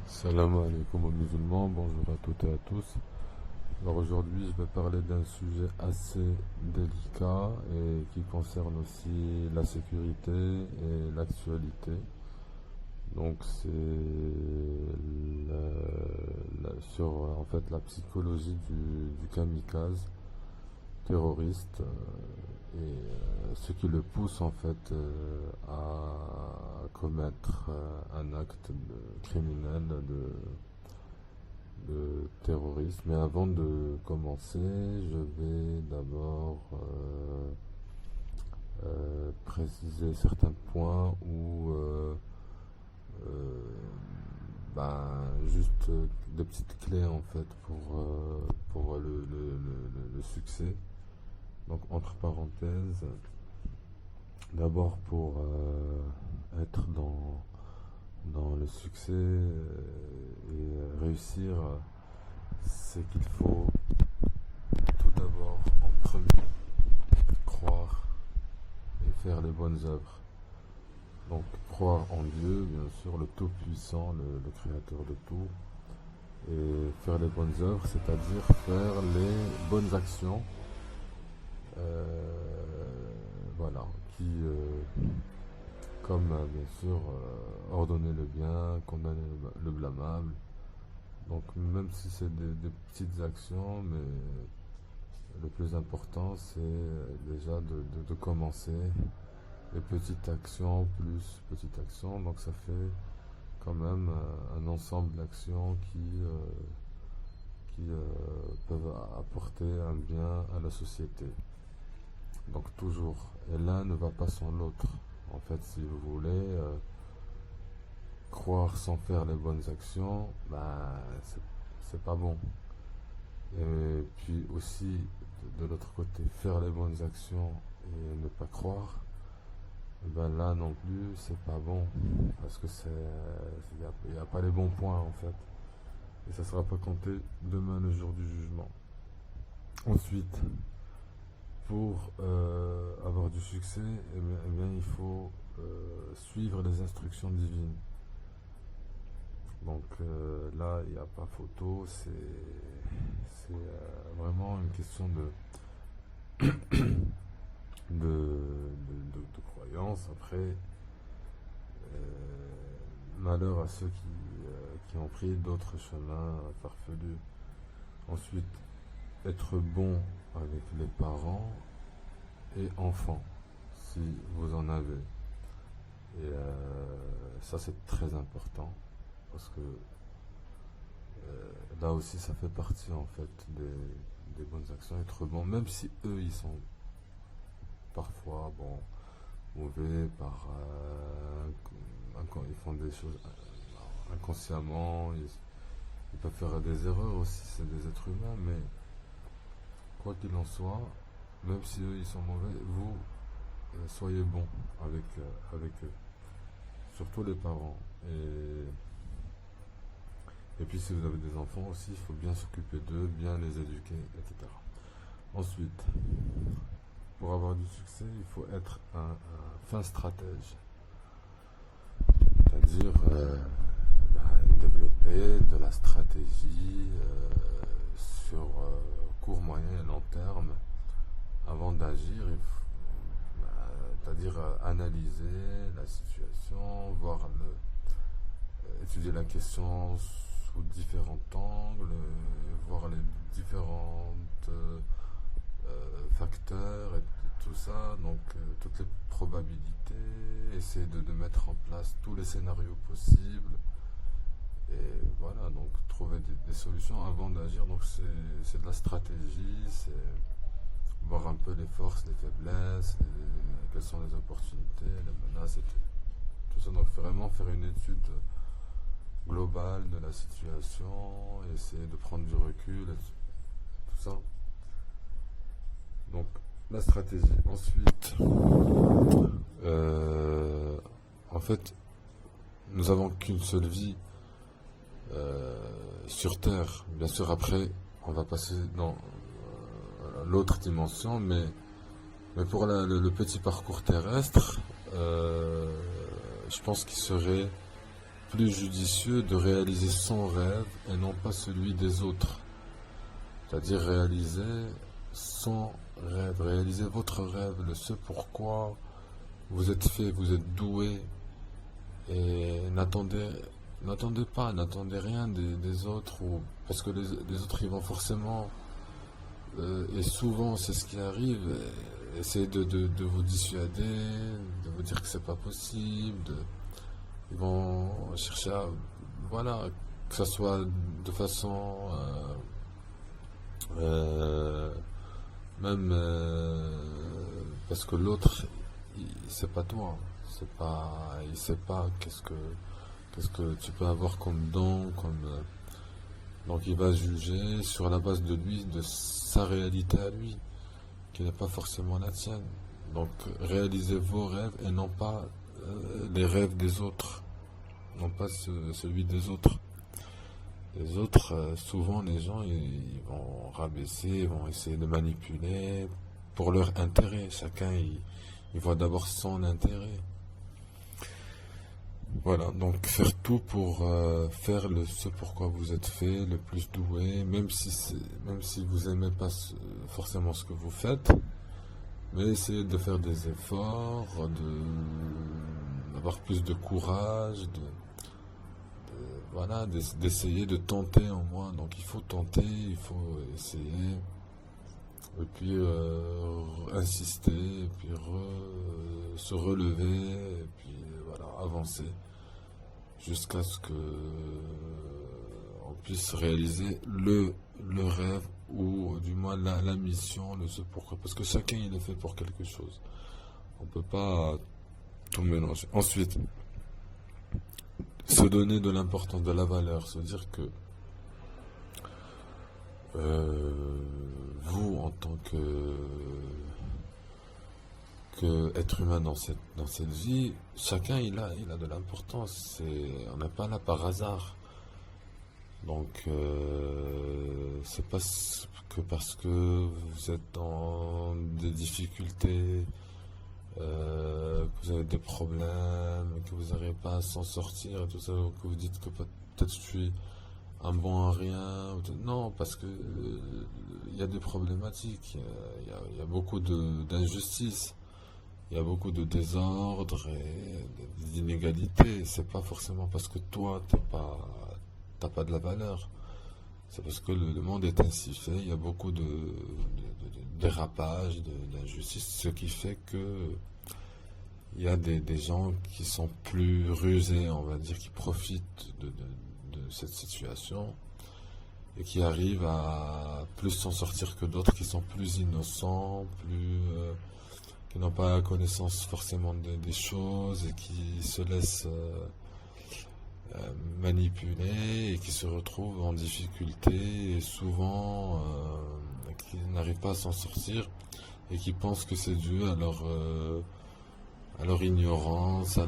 Salam alaikum aux musulmans, bonjour à toutes et à tous. Alors aujourd'hui, je vais parler d'un sujet assez délicat et qui concerne aussi la sécurité et l'actualité. Donc sur en fait la psychologie du kamikaze terroriste et ce qui le pousse en fait à commettre un acte criminel de terrorisme. Mais avant de commencer, je vais d'abord préciser certains points où euh, juste des petites clés en fait pour le succès. Donc entre parenthèses, d'abord pour être dans le succès et réussir, c'est qu'il faut tout d'abord en premier croire et faire les bonnes œuvres. Donc croire en Dieu, bien sûr, le Tout-Puissant, le Créateur de tout, et faire les bonnes œuvres, c'est-à-dire faire les bonnes actions, voilà, qui, comme bien sûr, ordonner le bien, condamner le blâmable. Donc même si c'est des petites actions, mais le plus important c'est déjà de commencer les petites actions plus petites actions. Donc ça fait quand même un ensemble d'actions qui peuvent apporter un bien à la société. Donc toujours, et l'un ne va pas sans l'autre. En fait, si vous voulez croire sans faire les bonnes actions, c'est pas bon. Et puis aussi, de l'autre côté, faire les bonnes actions et ne pas croire, là non plus, c'est pas bon. Parce que il n'y a pas les bons points en fait. Et ça sera pas compté demain le jour du jugement. Ensuite, pour avoir du succès, bien, il faut suivre les instructions divines. Donc là, il n'y a pas photo, c'est vraiment une question de croyance. Après, malheur à ceux qui ont pris d'autres chemins farfelus. Ensuite, être bon avec les parents et enfants, si vous en avez. Et ça, c'est très important parce que là aussi, ça fait partie en fait des bonnes actions. Être bon, même si eux, ils sont parfois mauvais ils font des choses inconsciemment, ils peuvent faire des erreurs aussi, c'est des êtres humains, mais quoi qu'il en soit, même si eux ils sont mauvais, vous soyez bon avec eux, surtout les parents. Et puis si vous avez des enfants aussi, il faut bien s'occuper d'eux, bien les éduquer, etc. Ensuite, pour avoir du succès, il faut être un fin stratège, c'est-à-dire développer de la stratégie sur court, moyen et long terme avant d'agir. C'est-à-dire analyser la situation, étudier la question sous différents angles, voir les différents facteurs et tout ça, donc toutes les probabilités, essayer de mettre en place tous les scénarios possibles, et voilà, donc trouver des solutions avant d'agir. Donc c'est de la stratégie, c'est voir un peu les forces, les faiblesses, quelles sont les opportunités, les menaces, et tout ça. Donc vraiment faire une étude globale de la situation, essayer de prendre du recul, tout ça. Donc la stratégie. Ensuite, en fait, nous avons qu'une seule vie sur Terre. Bien sûr, après, on va passer dans l'autre dimension, mais pour le petit parcours terrestre, je pense qu'il serait plus judicieux de réaliser son rêve et non pas celui des autres. C'est-à-dire réaliser son rêve, réaliser votre rêve, le ce pourquoi vous êtes fait, vous êtes doué. Et n'attendez rien des autres, parce que les autres ils vont forcément, et souvent c'est ce qui arrive, essayer de vous dissuader, de vous dire que c'est pas possible, ils vont chercher à, voilà, que ça soit de façon, euh, même parce que l'autre, c'est pas toi, il sait pas qu'est-ce que tu peux avoir comme don, donc il va juger sur la base de lui, de sa réalité à lui, qui n'est pas forcément la tienne. Donc réalisez vos rêves et non pas les rêves des autres, non pas celui des autres. Les autres, souvent les gens, ils vont rabaisser, ils vont essayer de manipuler pour leur intérêt. Chacun, il voit d'abord son intérêt. Voilà, donc faire tout pour faire ce pourquoi vous êtes fait, le plus doué, même si vous aimez pas forcément ce que vous faites, mais essayez de faire des efforts, d'avoir plus de courage, voilà, d'essayer de tenter au moins. Donc il faut tenter, il faut essayer, et puis insister, et puis se relever, et puis voilà, avancer, jusqu'à ce que on puisse réaliser le rêve, ou du moins la mission, le ce pourquoi, parce que chacun il est fait pour quelque chose. On peut pas tout mélanger. Ensuite, se donner de l'importance, de la valeur, se dire que vous, en tant que être humain dans cette vie, chacun il a de l'importance. On n'est pas là par hasard. Donc c'est pas que parce que vous êtes dans des difficultés, que vous avez des problèmes, que vous n'arrivez pas à s'en sortir, et tout ça, que vous dites que peut-être je suis un bon à rien. Non, parce que il y a des problématiques, il y a beaucoup d'injustices, il y a beaucoup de désordre et d'inégalités. C'est pas forcément parce que toi t'as pas de la valeur. C'est parce que le monde est ainsi fait. Il y a beaucoup de dérapages, d'injustices, ce qui fait que il y a des gens qui sont plus rusés, on va dire, qui profitent de cette situation et qui arrivent à plus s'en sortir que d'autres qui sont plus innocents, qui n'ont pas connaissance forcément des choses et qui se laissent manipuler et qui se retrouvent en difficulté et souvent qui n'arrivent pas à s'en sortir et qui pensent que c'est dû à leur ignorance,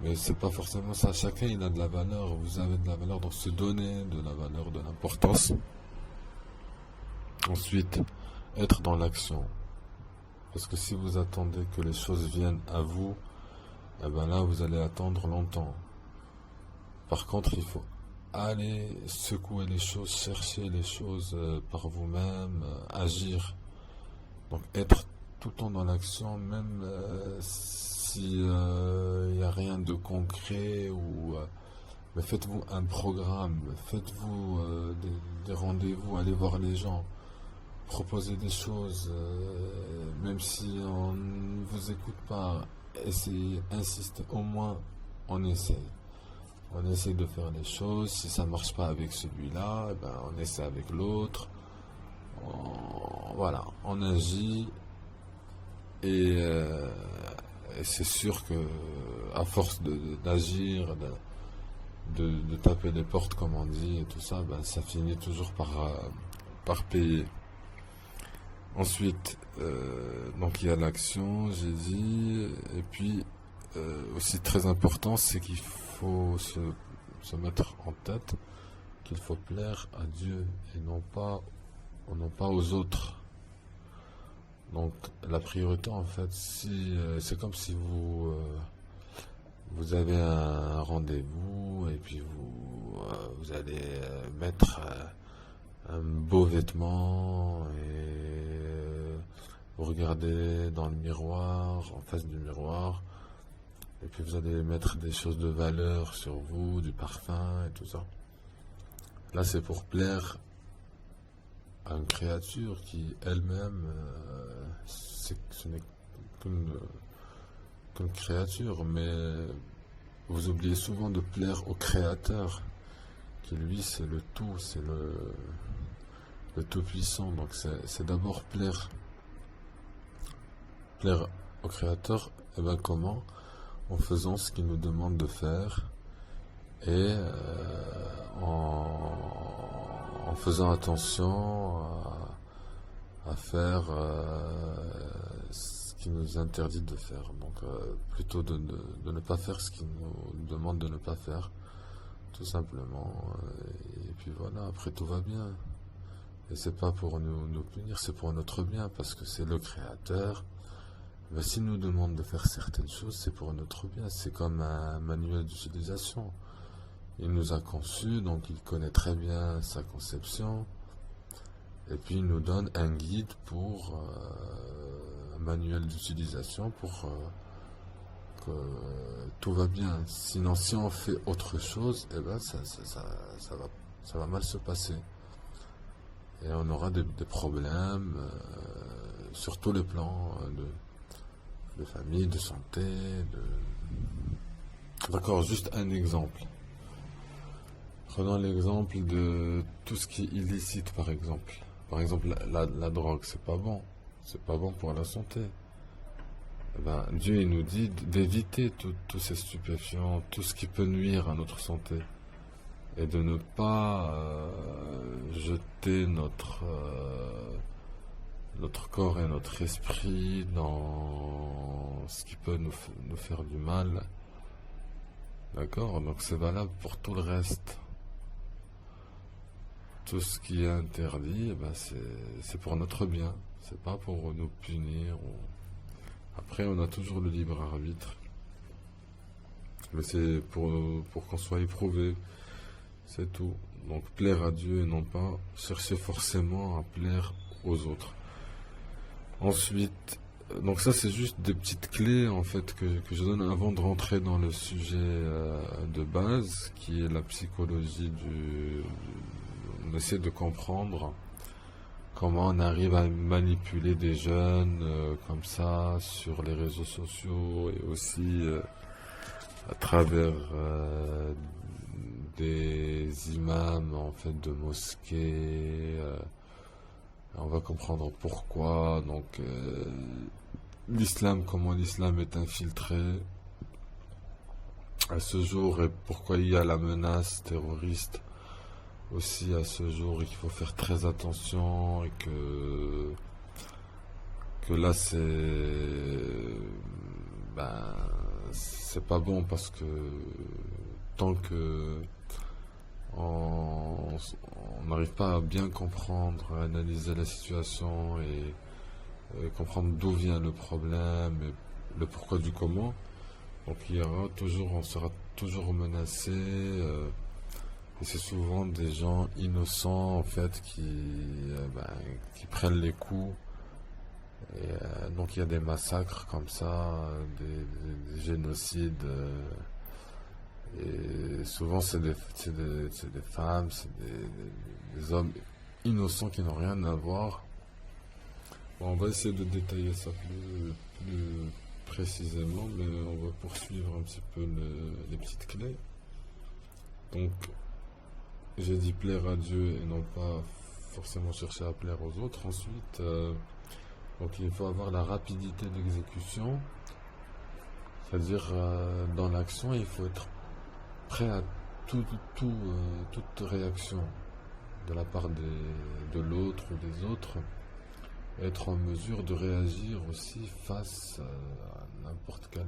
mais c'est pas forcément ça. Chacun il a de la valeur, vous avez de la valeur, donc se donner de la valeur, de l'importance. Ensuite, être dans l'action. Parce que si vous attendez que les choses viennent à vous, eh ben là vous allez attendre longtemps. Par contre, il faut aller secouer les choses, chercher les choses par vous-même, agir. Donc être tout le temps dans l'action, même si il n'y a rien de concret, mais faites-vous un programme, faites-vous des rendez-vous, allez voir les gens, proposez des choses, même si on ne vous écoute pas, essayez, insistez, au moins on essaye. On essaie de faire les choses. Si ça marche pas avec celui-là, eh ben, on essaie avec l'autre. Voilà, on agit et c'est sûr que à force d'agir, de taper les portes comme on dit et tout ça, ben, ça finit toujours par payer. Ensuite, donc il y a l'action, j'ai dit, et puis aussi très important, c'est qu'il faut se mettre en tête qu'il faut plaire à Dieu et non pas aux autres. Donc la priorité en fait, si c'est comme si vous avez un rendez-vous et puis vous allez mettre un beau vêtement et vous regardez dans le miroir, en face du miroir, et puis vous allez mettre des choses de valeur sur vous, du parfum et tout ça. Là, c'est pour plaire à une créature qui elle-même, ce n'est qu'une créature, mais vous oubliez souvent de plaire au créateur, qui lui c'est le tout, c'est le tout-puissant. Donc c'est d'abord plaire au créateur. Et ben comment? En faisant ce qu'il nous demande de faire et en faisant attention à faire ce qu'il nous interdit de faire. Donc plutôt de ne pas faire ce qu'il nous demande de ne pas faire, tout simplement. Et puis voilà, après tout va bien. Et c'est pas pour nous punir, c'est pour notre bien, parce que c'est le Créateur. Mais s'il nous demande de faire certaines choses, c'est pour notre bien. C'est comme un manuel d'utilisation. Il nous a conçus, donc il connaît très bien sa conception. Et puis il nous donne un guide pour un manuel d'utilisation pour que tout va bien. Sinon, si on fait autre chose, eh ben ça va mal se passer. Et on aura des problèmes sur tous les plans de famille, de santé, D'accord, juste un exemple. Prenons l'exemple de tout ce qui est illicite, par exemple. Par exemple, la drogue, c'est pas bon. C'est pas bon pour la santé. Eh ben, Dieu il nous dit d'éviter tous ces stupéfiants, tout ce qui peut nuire à notre santé. Et de ne pas jeter notre corps et notre esprit dans ce qui peut nous faire du mal. D'accord? Donc c'est valable pour tout le reste. Tout ce qui est interdit, eh ben c'est pour notre bien. C'est pas pour nous punir. Après, on a toujours le libre arbitre. Mais c'est pour qu'on soit éprouvé. C'est tout. Donc plaire à Dieu et non pas chercher forcément à plaire aux autres. Ensuite, donc ça c'est juste des petites clés en fait que je donne avant de rentrer dans le sujet de base qui est la psychologie on essaie de comprendre comment on arrive à manipuler des jeunes comme ça sur les réseaux sociaux et aussi à travers des imams en fait de mosquées. On va comprendre pourquoi. Donc l'islam, comment l'islam est infiltré à ce jour et pourquoi il y a la menace terroriste aussi à ce jour et qu'il faut faire très attention et que là c'est pas bon parce que tant que on n'arrive pas à bien comprendre, à analyser la situation et comprendre d'où vient le problème et le pourquoi du comment. Donc on sera toujours menacé et c'est souvent des gens innocents en fait qui prennent les coups. Et donc il y a des massacres comme ça, des génocides. Et souvent c'est des femmes, c'est des hommes innocents qui n'ont rien à voir. Bon, on va essayer de détailler ça plus précisément, mais on va poursuivre un petit peu les petites clés. Donc, j'ai dit plaire à Dieu et non pas forcément chercher à plaire aux autres. Ensuite, donc il faut avoir la rapidité d'exécution, c'est-à-dire dans l'action, il faut être prêt à toute réaction de la part de l'autre ou des autres, être en mesure de réagir aussi face à n'importe quelle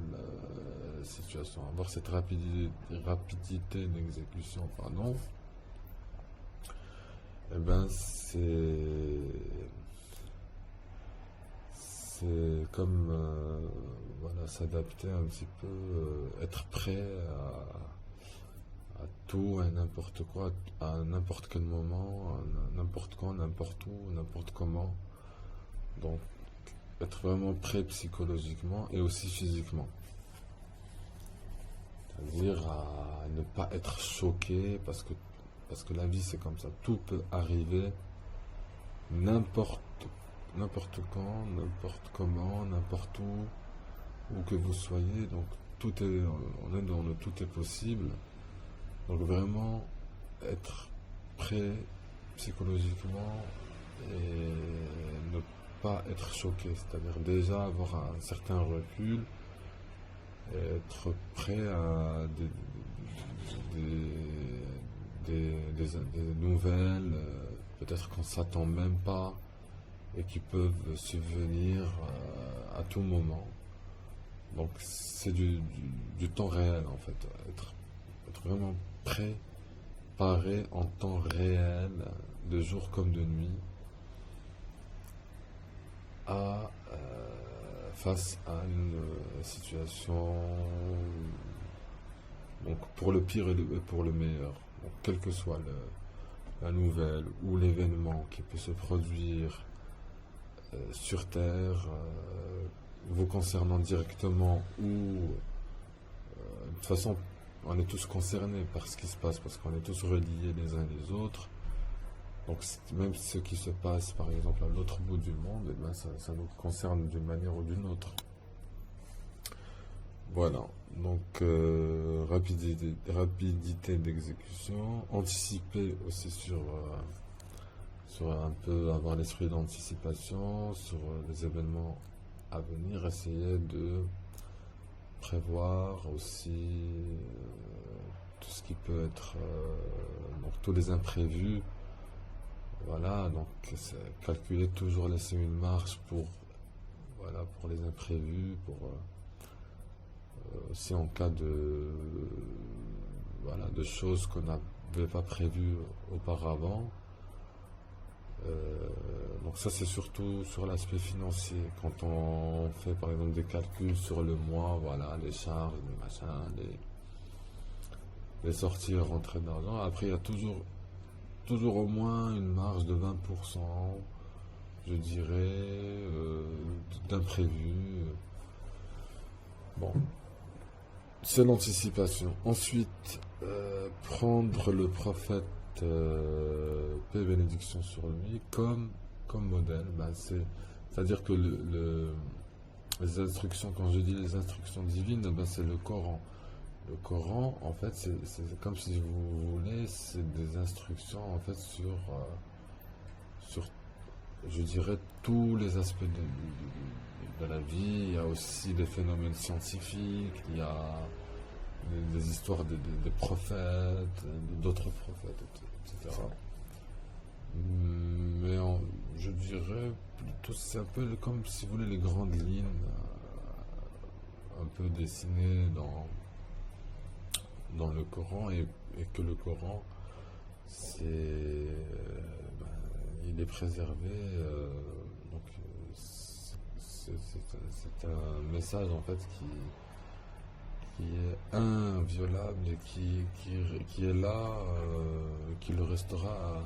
situation, avoir cette rapidité d'exécution, pardon. Et ben c'est comme voilà, s'adapter un petit peu, être prêt à tout, à n'importe quoi, à n'importe quel moment, à n'importe quand, n'importe où, n'importe comment. Donc, être vraiment prêt psychologiquement et aussi physiquement. C'est-à-dire à ne pas être choqué parce que la vie c'est comme ça. Tout peut arriver n'importe n'importe quand, n'importe comment, n'importe où que vous soyez. Donc on est dans le tout est possible. Donc vraiment être prêt psychologiquement et ne pas être choqué. C'est-à-dire déjà avoir un certain recul et être prêt à des nouvelles, peut-être qu'on ne s'attend même pas et qui peuvent subvenir à tout moment. Donc c'est du temps réel en fait, être vraiment prêt, paré en temps réel, de jour comme de nuit, face à une situation, donc pour le pire et pour le meilleur. Donc, quelle que soit la nouvelle ou l'événement qui peut se produire sur Terre, vous concernant directement ou de toute façon, on est tous concernés par ce qui se passe parce qu'on est tous reliés les uns les autres. Donc même ce qui se passe par exemple à l'autre bout du monde, eh ben, ça nous concerne d'une manière ou d'une autre. Voilà, donc rapidité d'exécution, anticiper aussi sur un peu avoir l'esprit d'anticipation sur les événements à venir, essayer de prévoir aussi tout ce qui peut être donc tous les imprévus. Voilà, donc calculer toujours, laisser une marge pour voilà, pour les imprévus, pour aussi en cas de voilà, de choses qu'on n'avait pas prévues auparavant. Donc ça c'est surtout sur l'aspect financier, quand on fait par exemple des calculs sur le mois, voilà, les charges, les machins, les sorties et rentrées d'argent. Après il y a toujours au moins une marge de 20%, je dirais, d'imprévu. Bon, c'est l'anticipation. Ensuite, prendre le prophète, paix et bénédiction sur lui, comme modèle. Ben c'est-à-dire que les instructions, quand je dis les instructions divines, ben c'est le Coran. Le Coran, en fait, c'est comme si vous voulez, c'est des instructions en fait sur, je dirais, tous les aspects de la vie. Il y a aussi des phénomènes scientifiques, il y a des histoires des prophètes, d'autres prophètes, etc. Mais je dirais plutôt, c'est un peu comme si vous voulez les grandes lignes, un peu dessinées dans le Coran, et que le Coran il est préservé, donc c'est un message en fait qui est inviolable et qui est là, qui le restera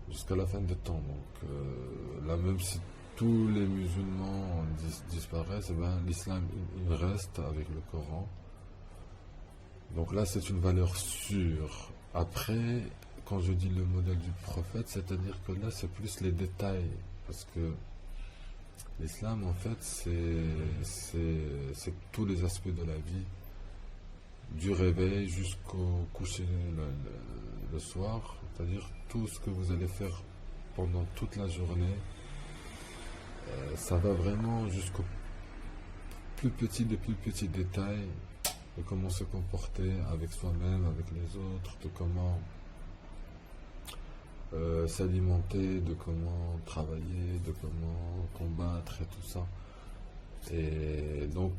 jusqu'à la fin des temps. Donc là, même si tous les musulmans disparaissent, eh ben, l'islam il reste avec le Coran. Donc là, c'est une valeur sûre. Après, quand je dis le modèle du prophète, c'est-à-dire que là, c'est plus les détails. Parce que l'islam, en fait, c'est tous les aspects de la vie, du réveil jusqu'au coucher le soir. C'est-à-dire tout ce que vous allez faire pendant toute la journée. Ça va vraiment jusqu'au plus petit des plus petits détails, de comment se comporter avec soi-même, avec les autres, de comment s'alimenter, de comment travailler, de comment combattre et tout ça. Et donc,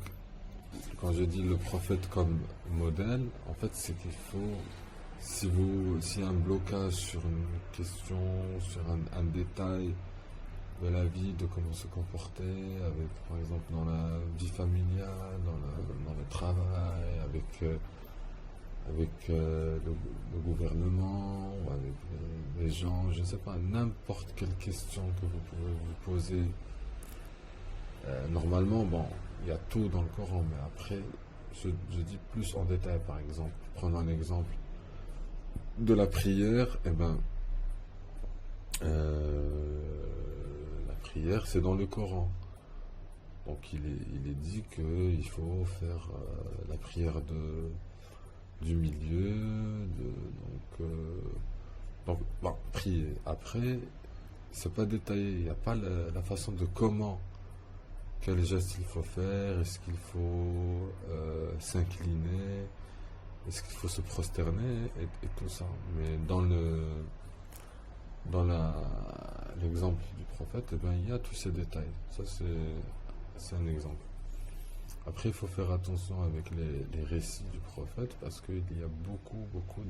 quand je dis le prophète comme modèle, en fait, c'est qu'il faut, s'il y a un blocage sur une question, sur un détail, de la vie, de comment se comporter, avec, par exemple, dans la vie familiale, dans le travail, avec le gouvernement, ou avec les gens, je ne sais pas, n'importe quelle question que vous pouvez vous poser. Normalement, bon, il y a tout dans le Coran, mais après, je dis plus en détail, par exemple. Prenons un exemple de la prière, eh ben, la prière, c'est dans le Coran. Donc il est dit qu'il faut faire la prière du milieu, donc bon, prier. Après, c'est pas détaillé, il n'y a pas la façon de comment, quel geste il faut faire, est-ce qu'il faut s'incliner, est-ce qu'il faut se prosterner et tout ça. Mais dans l'exemple du prophète, eh ben, il y a tous ces détails. Ça, c'est un exemple. Après, il faut faire attention avec les récits du prophète parce qu'il y a beaucoup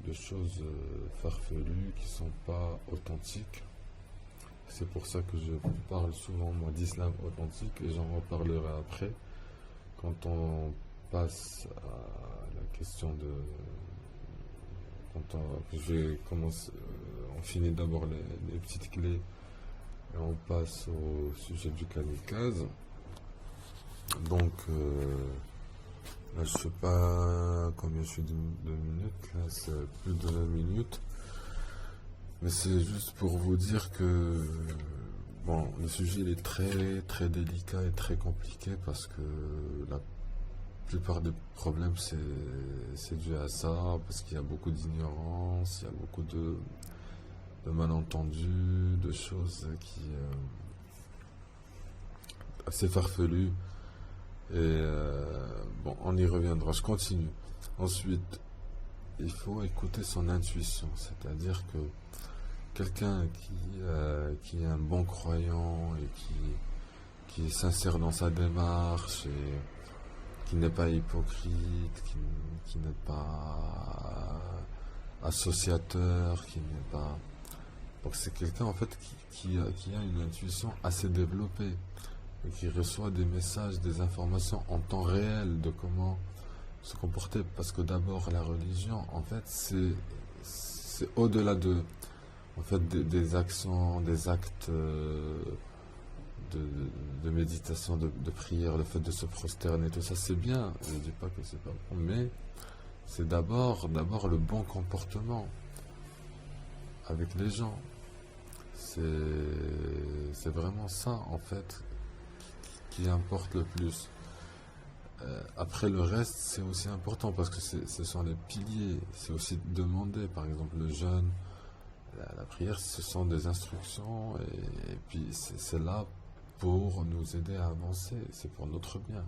de choses farfelues qui ne sont pas authentiques. C'est pour ça que je parle souvent, moi, d'islam authentique et j'en reparlerai après quand on passe à la question de... on finit d'abord les petites clés et on passe au sujet du kamikaze. Donc, là, je sais pas combien je suis de minutes, là, c'est plus de 20 minutes. Mais c'est juste pour vous dire que, bon, le sujet il est très délicat et très compliqué parce que la plupart des problèmes c'est dû à ça, parce qu'il y a beaucoup d'ignorance, il y a beaucoup de malentendus, de choses qui assez farfelues. Et bon, on y reviendra, je continue. Ensuite, il faut écouter son intuition, c'est-à-dire que quelqu'un qui est un bon croyant et qui est sincère dans sa démarche et qui n'est pas hypocrite, qui n'est pas associateur, qui n'est pas... Donc c'est quelqu'un en fait qui a une intuition assez développée et qui reçoit des messages, des informations en temps réel de comment se comporter. Parce que d'abord la religion en fait c'est au-delà en fait des actions, des actes de méditation, de prière, le fait de se prosterner, tout ça c'est bien, je ne dis pas que c'est pas bon, mais c'est d'abord le bon comportement avec les gens. C'est vraiment ça en fait qui importe le plus. Après le reste c'est aussi important parce que ce sont les piliers, c'est aussi demander, par exemple le jeûne, la prière, ce sont des instructions et puis c'est là pour nous aider à avancer, c'est pour notre bien.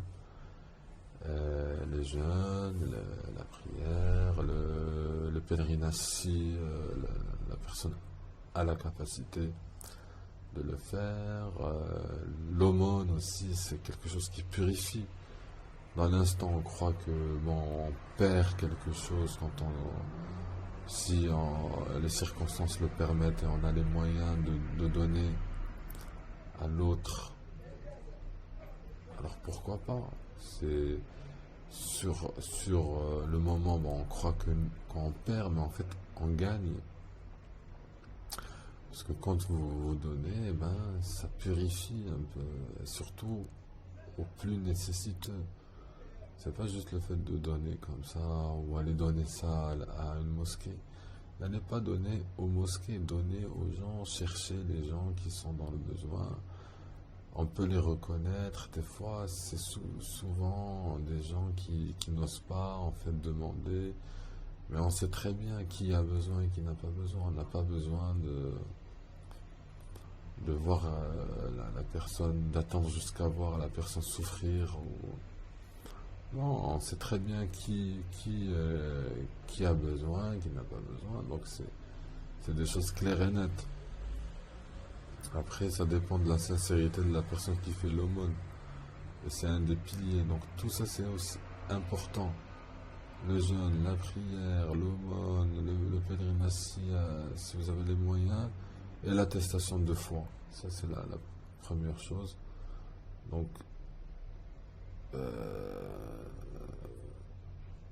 Les jeûnes, la prière, le pèlerinage si la personne a la capacité de le faire. L'aumône aussi, c'est quelque chose qui purifie. Dans l'instant, on croit que bon, on perd quelque chose quand si les circonstances le permettent et on a les moyens de donner à l'autre, alors pourquoi pas? C'est sur le moment, bon, on croit qu'on perd, mais en fait on gagne. Parce que quand vous donnez, eh ben, ça purifie un peu, et surtout aux plus nécessiteux. C'est pas juste le fait de donner comme ça, ou aller donner ça à une mosquée. N'allez pas donner aux mosquées, donnez aux gens, cherchez les gens qui sont dans le besoin. On peut les reconnaître, des fois c'est souvent des gens qui n'osent pas en fait demander, mais on sait très bien qui a besoin et qui n'a pas besoin. On n'a pas besoin de voir la personne, d'attendre jusqu'à voir la personne souffrir. Non, on sait très bien qui a besoin, qui n'a pas besoin, donc c'est des choses claires et nettes. Après, ça dépend de la sincérité de la personne qui fait l'aumône. Et c'est un des piliers. Donc tout ça, c'est aussi important. Le jeûne, la prière, l'aumône, le pèlerinage, si vous avez les moyens, Et l'attestation de foi, ça c'est la première chose. Donc,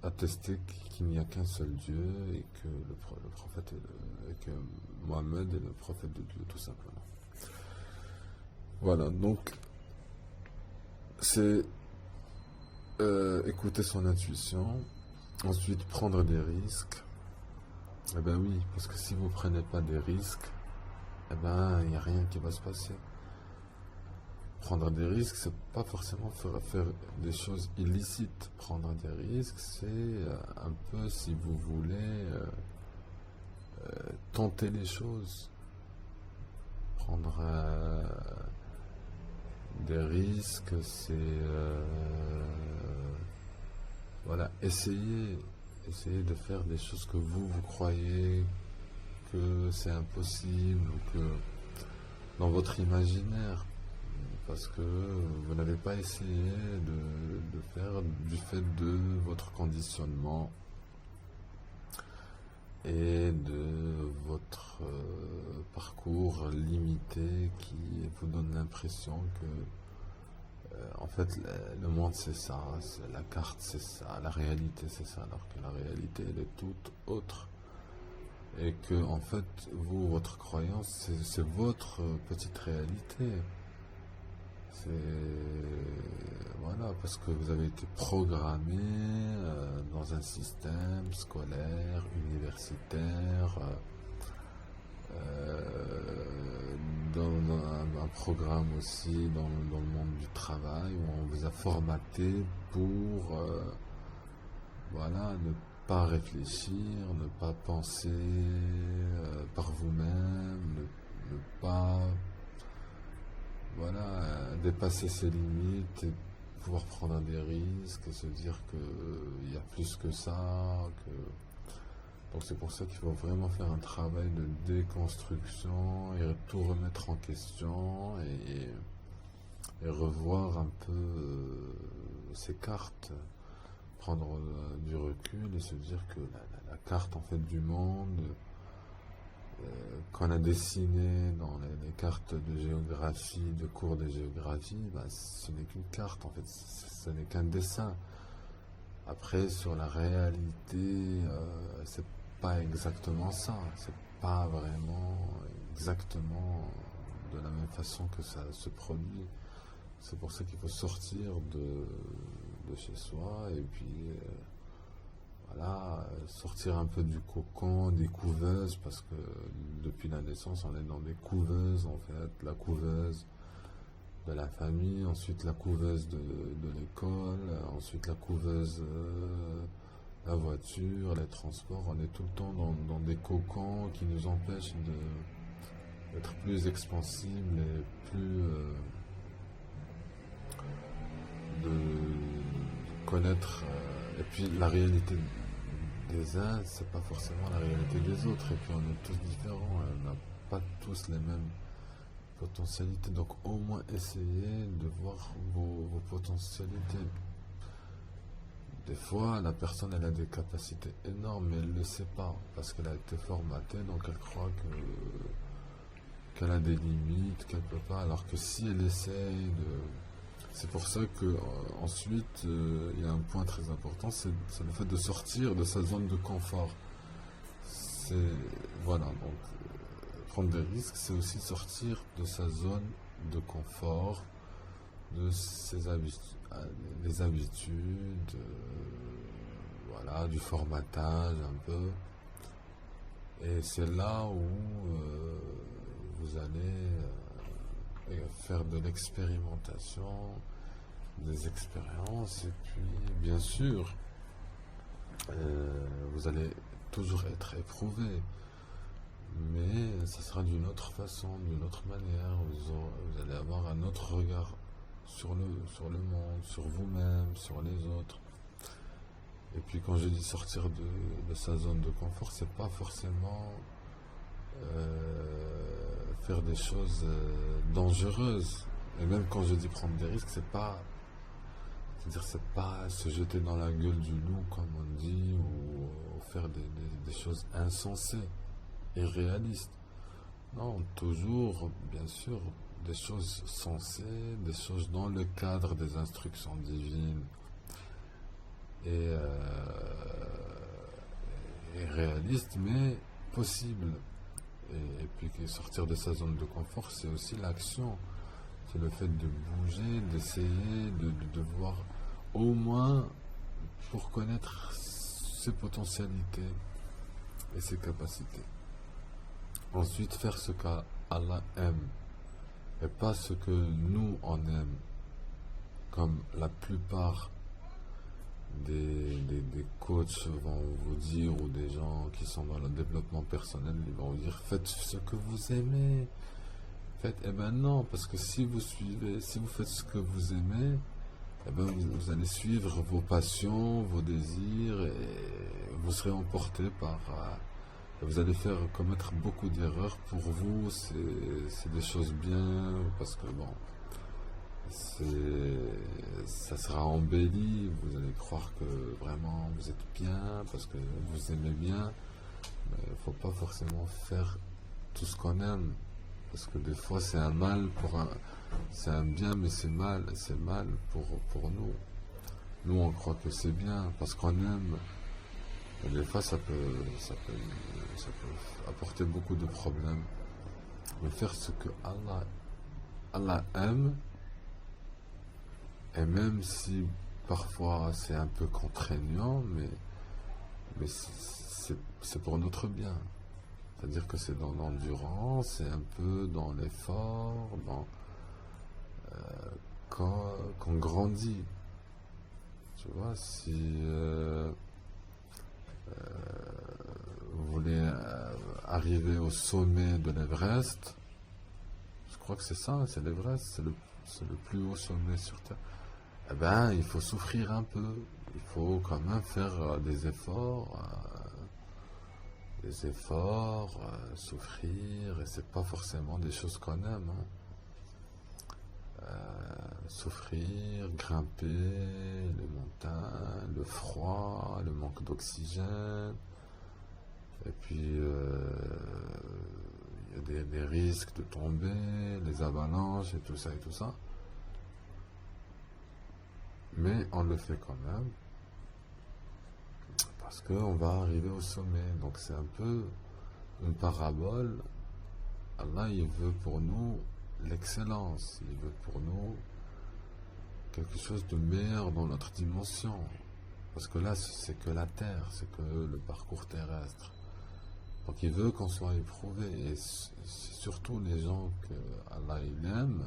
attester qu'il n'y a qu'un seul Dieu et que le prophète et que Mohammed est le prophète de Dieu, tout simplement. Voilà, donc c'est écouter son intuition, ensuite prendre des risques. Eh ben oui, parce que si vous ne prenez pas des risques, eh ben il n'y a rien qui va se passer. Prendre des risques, c'est pas forcément faire des choses illicites. Prendre des risques, c'est un peu, si vous voulez, tenter les choses. Prendre des risques, c'est voilà, essayer de faire des choses que vous croyez que c'est impossible ou que dans votre imaginaire. Parce que vous n'avez pas essayé de faire du fait de votre conditionnement et de votre parcours limité qui vous donne l'impression que en fait le monde c'est ça, la carte c'est ça, la réalité c'est ça, alors que la réalité elle est toute autre. Et que en fait vous, votre croyance c'est votre petite réalité. Voilà, parce que vous avez été programmé dans un système scolaire, universitaire, dans un programme aussi dans le monde du travail où on vous a formaté pour voilà, ne pas réfléchir, ne pas penser par vous-même, ne pas voilà, dépasser ses limites et pouvoir prendre des risques et se dire qu'il y a plus que ça. Donc c'est pour ça qu'il faut vraiment faire un travail de déconstruction et tout remettre en question et revoir un peu ses cartes, prendre du recul et se dire que la carte en fait du monde qu'on a dessiné dans les cartes de géographie, de cours de géographie, bah, ce n'est qu'une carte en fait, ce n'est qu'un dessin. Après sur la réalité, c'est pas exactement ça, c'est pas vraiment exactement de la même façon que ça se produit. C'est pour ça qu'il faut sortir de chez soi et puis voilà, sortir un peu du cocon, des couveuses, parce que depuis la naissance, on est dans des couveuses, en fait, la couveuse de la famille, ensuite la couveuse de l'école, ensuite la couveuse la voiture, les transports. On est tout le temps dans des cocons qui nous empêchent d'être plus expansibles et plus de connaître. Et puis la réalité des uns, c'est pas forcément la réalité des autres. Et puis on est tous différents, on n'a pas tous les mêmes potentialités. Donc au moins essayez de voir vos potentialités. Des fois, la personne elle a des capacités énormes, mais elle ne le sait pas parce qu'elle a été formatée, donc elle croit qu'elle a des limites, qu'elle peut pas. Alors que si elle essaye de c'est pour ça que ensuite il y a un point très important, c'est le fait de sortir de sa zone de confort. Voilà, donc prendre des risques, c'est aussi sortir de sa zone de confort, de ses les habitudes, voilà, du formatage un peu. Et c'est là où vous allez faire de l'expérimentation, des expériences, et puis bien sûr, vous allez toujours être éprouvé, mais ça sera d'une autre façon, d'une autre manière. Vous allez avoir un autre regard sur le monde, sur vous-même, sur les autres. Et puis quand je dis sortir de sa zone de confort, c'est pas forcément faire des choses dangereuses. Et même quand je dis prendre des risques, c'est pas se jeter dans la gueule du loup comme on dit, ou faire des choses insensées, irréalistes. Non, toujours, bien sûr, des choses sensées, des choses dans le cadre des instructions divines et, et réalistes, mais possibles. Et puis sortir de sa zone de confort, c'est aussi l'action. C'est le fait de bouger, d'essayer, de voir au moins pour connaître ses potentialités et ses capacités. Ensuite, faire ce qu'Allah aime et pas ce que nous on aime, comme la plupart des coachs vont vous dire ou des gens qui sont dans le développement personnel, ils vont vous dire faites ce que vous aimez. Faites, eh ben non, parce que si vous suivez, si vous faites ce que vous aimez, eh ben vous allez suivre vos passions, vos désirs et vous serez emporté par. Vous allez faire commettre beaucoup d'erreurs. Pour vous, c'est des choses bien parce que bon, ça sera embelli. Vous allez croire que vraiment vous êtes bien parce que vous aimez bien. Mais il ne faut pas forcément faire tout ce qu'on aime parce que des fois c'est un mal c'est un bien mais c'est mal pour nous. Nous on croit que c'est bien parce qu'on aime. Et des fois ça peut apporter beaucoup de problèmes. Mais faire ce que Allah aime, et même si parfois c'est un peu contraignant, mais c'est pour notre bien. C'est-à-dire que c'est dans l'endurance, c'est un peu dans l'effort, qu'on grandit. Tu vois, si vous voulez arriver au sommet de l'Everest, je crois que c'est ça, c'est l'Everest, c'est le plus haut sommet sur Terre. Eh ben, il faut souffrir un peu. Il faut quand même faire souffrir, et c'est pas forcément des choses qu'on aime. Hein. Souffrir, grimper, les montagnes, le froid, le manque d'oxygène, et puis il y a des risques de tomber, les avalanches et tout ça et tout ça. Mais on le fait quand même parce qu'on va arriver au sommet. Donc c'est un peu une parabole. Allah, il veut pour nous l'excellence. Il veut pour nous quelque chose de meilleur dans notre dimension. Parce que là, c'est que la terre, c'est que le parcours terrestre. Donc il veut qu'on soit éprouvé. Et c'est surtout les gens que Allah il aime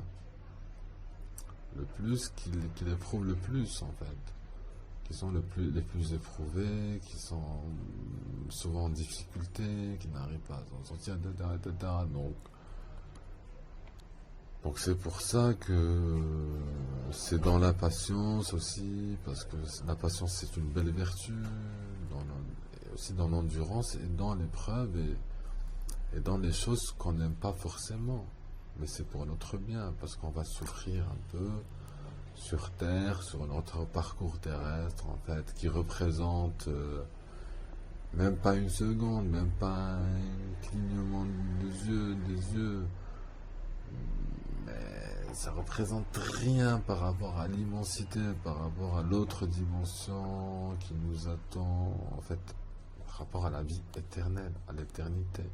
le plus, qu'il éprouve le plus en fait. Qui sont les plus éprouvés, qui sont souvent en difficulté, qui n'arrivent pas à s'en sortir, etc. Donc c'est pour ça que c'est dans la patience aussi, parce que la patience c'est une belle vertu, et aussi dans l'endurance et dans l'épreuve et dans les choses qu'on n'aime pas forcément. Mais c'est pour notre bien, parce qu'on va souffrir un peu sur Terre, sur notre parcours terrestre en fait, qui représente même pas une seconde, même pas un clignement des yeux, mais ça représente rien par rapport à l'immensité, par rapport à l'autre dimension qui nous attend, en fait, par rapport à la vie éternelle, à l'éternité.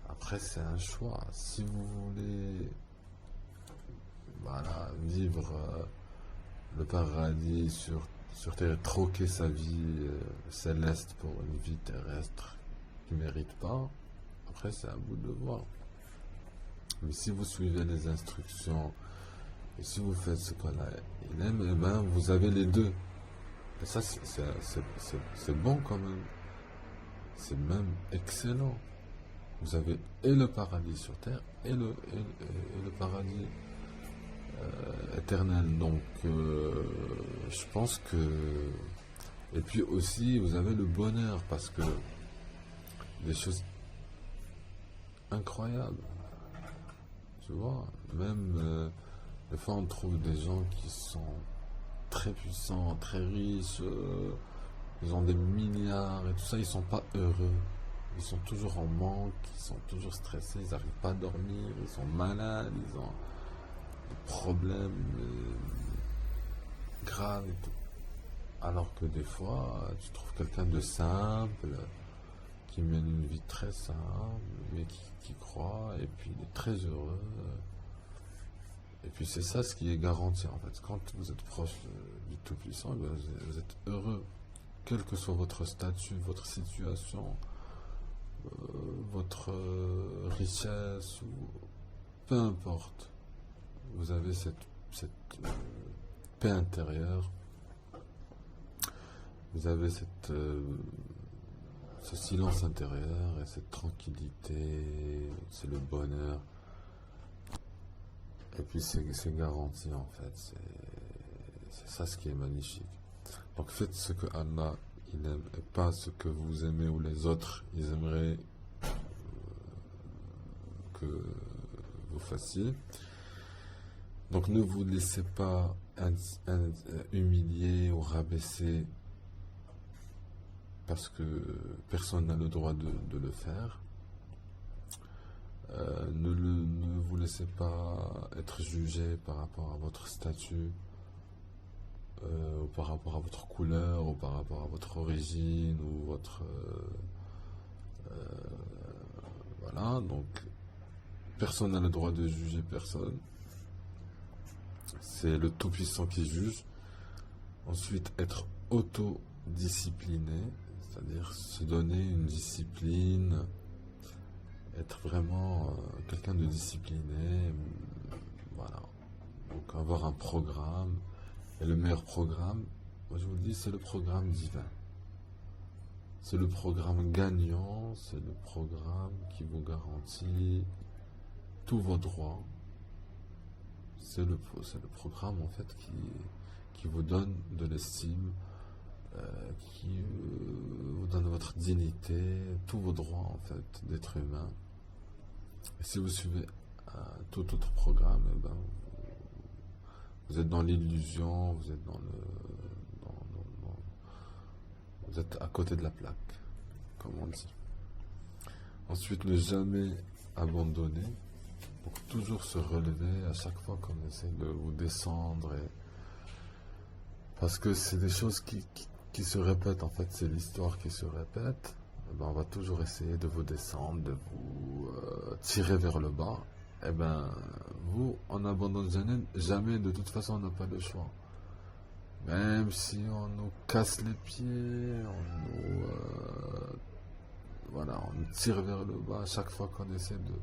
Après, c'est un choix. Si vous voulez vivre le paradis sur Terre, troquer sa vie céleste pour une vie terrestre qui ne mérite pas, après, c'est à vous de voir. Mais si vous suivez les instructions et si vous faites ce qu'Allah aime, eh ben, vous avez les deux. Et ça, c'est bon quand même. C'est même excellent. Vous avez et le paradis sur terre et le paradis éternel. Donc, je pense que... Et puis aussi, vous avez le bonheur parce que des choses incroyables. Tu vois, même des fois on trouve des gens qui sont très puissants, très riches, ils ont des milliards et tout ça, ils sont pas heureux. ils sont toujours en manque, ils sont toujours stressés, ils n'arrivent pas à dormir, ils sont malades, ils ont des problèmes graves et tout. Alors que des fois, tu trouves quelqu'un de simple, qui mène une vie très simple, mais qui croit, et puis il est très heureux. Et puis c'est ça ce qui est garanti en fait. Quand vous êtes proche du Tout-Puissant, vous êtes heureux, quel que soit votre statut, votre situation, votre richesse, ou peu importe. Vous avez cette paix intérieure, vous avez ce silence intérieur et cette tranquillité, c'est le bonheur. Et puis c'est garanti en fait, c'est ça ce qui est magnifique. Donc faites ce que Allah il aime et pas ce que vous aimez ou les autres ils aimeraient que vous fassiez. Donc ne vous laissez pas humilier ou rabaisser parce que personne n'a le droit de le faire. Ne vous laissez pas être jugé par rapport à votre statut, ou par rapport à votre couleur, ou par rapport à votre origine, ou votre... voilà, donc personne n'a le droit de juger personne. C'est le Tout-Puissant qui juge. Ensuite, être autodiscipliné, c'est-à-dire se donner une discipline, être vraiment quelqu'un de discipliné, voilà. Donc avoir un programme, et le meilleur programme, moi je vous le dis, c'est le programme divin. C'est le programme gagnant, c'est le programme qui vous garantit tous vos droits. C'est le programme en fait qui vous donne de l'estime, qui vous donne votre dignité, tous vos droits en fait d'être humain. Et si vous suivez tout autre programme, eh ben, vous êtes dans l'illusion, vous êtes vous êtes à côté de la plaque, comme on dit. Ensuite, ne jamais abandonner, donc toujours se relever à chaque fois qu'on essaie de vous descendre, parce que c'est des choses qui se répètent en fait, c'est l'histoire qui se répète. Eh ben, on va toujours essayer de vous descendre, de vous tirer vers le bas. Eh ben, vous, on n'abandonne jamais, de toute façon, on n'a pas le choix. Même si on nous casse les pieds, voilà, on nous tire vers le bas à chaque fois qu'on essaie de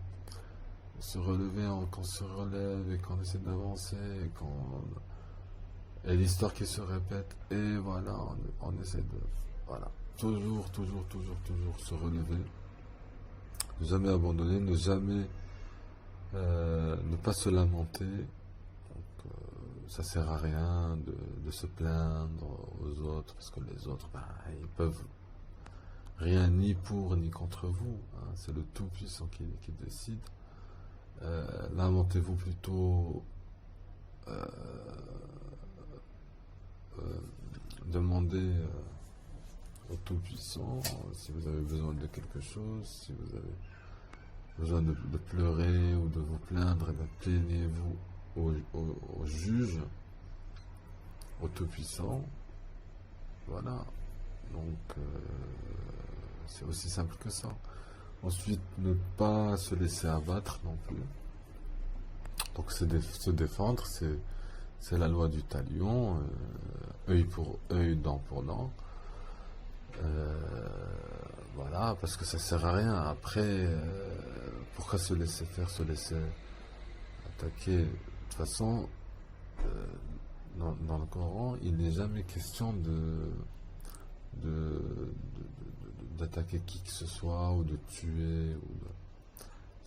se relever, qu'on se relève et qu'on essaie d'avancer, et l'histoire qui se répète, et voilà, on essaie de, voilà, toujours se relever, ne jamais abandonner, ne jamais ne pas se lamenter. Donc, ça sert à rien de se plaindre aux autres, parce que les autres, ben, ils peuvent rien ni pour ni contre vous, hein. C'est le Tout-Puissant qui décide. Lamentez-vous plutôt, demandez au Tout-Puissant si vous avez besoin de quelque chose, si vous avez besoin de pleurer ou de vous plaindre, et bien plaignez-vous au juge, au Tout-Puissant. Voilà, donc c'est aussi simple que ça. Ensuite, ne pas se laisser abattre non plus. Donc se défendre, c'est la loi du talion, œil pour œil, dent pour dent. Voilà, parce que ça sert à rien. Après, pourquoi se laisser faire, se laisser attaquer? De toute façon, dans le Coran, il n'est jamais question d'attaquer qui que ce soit ou de tuer.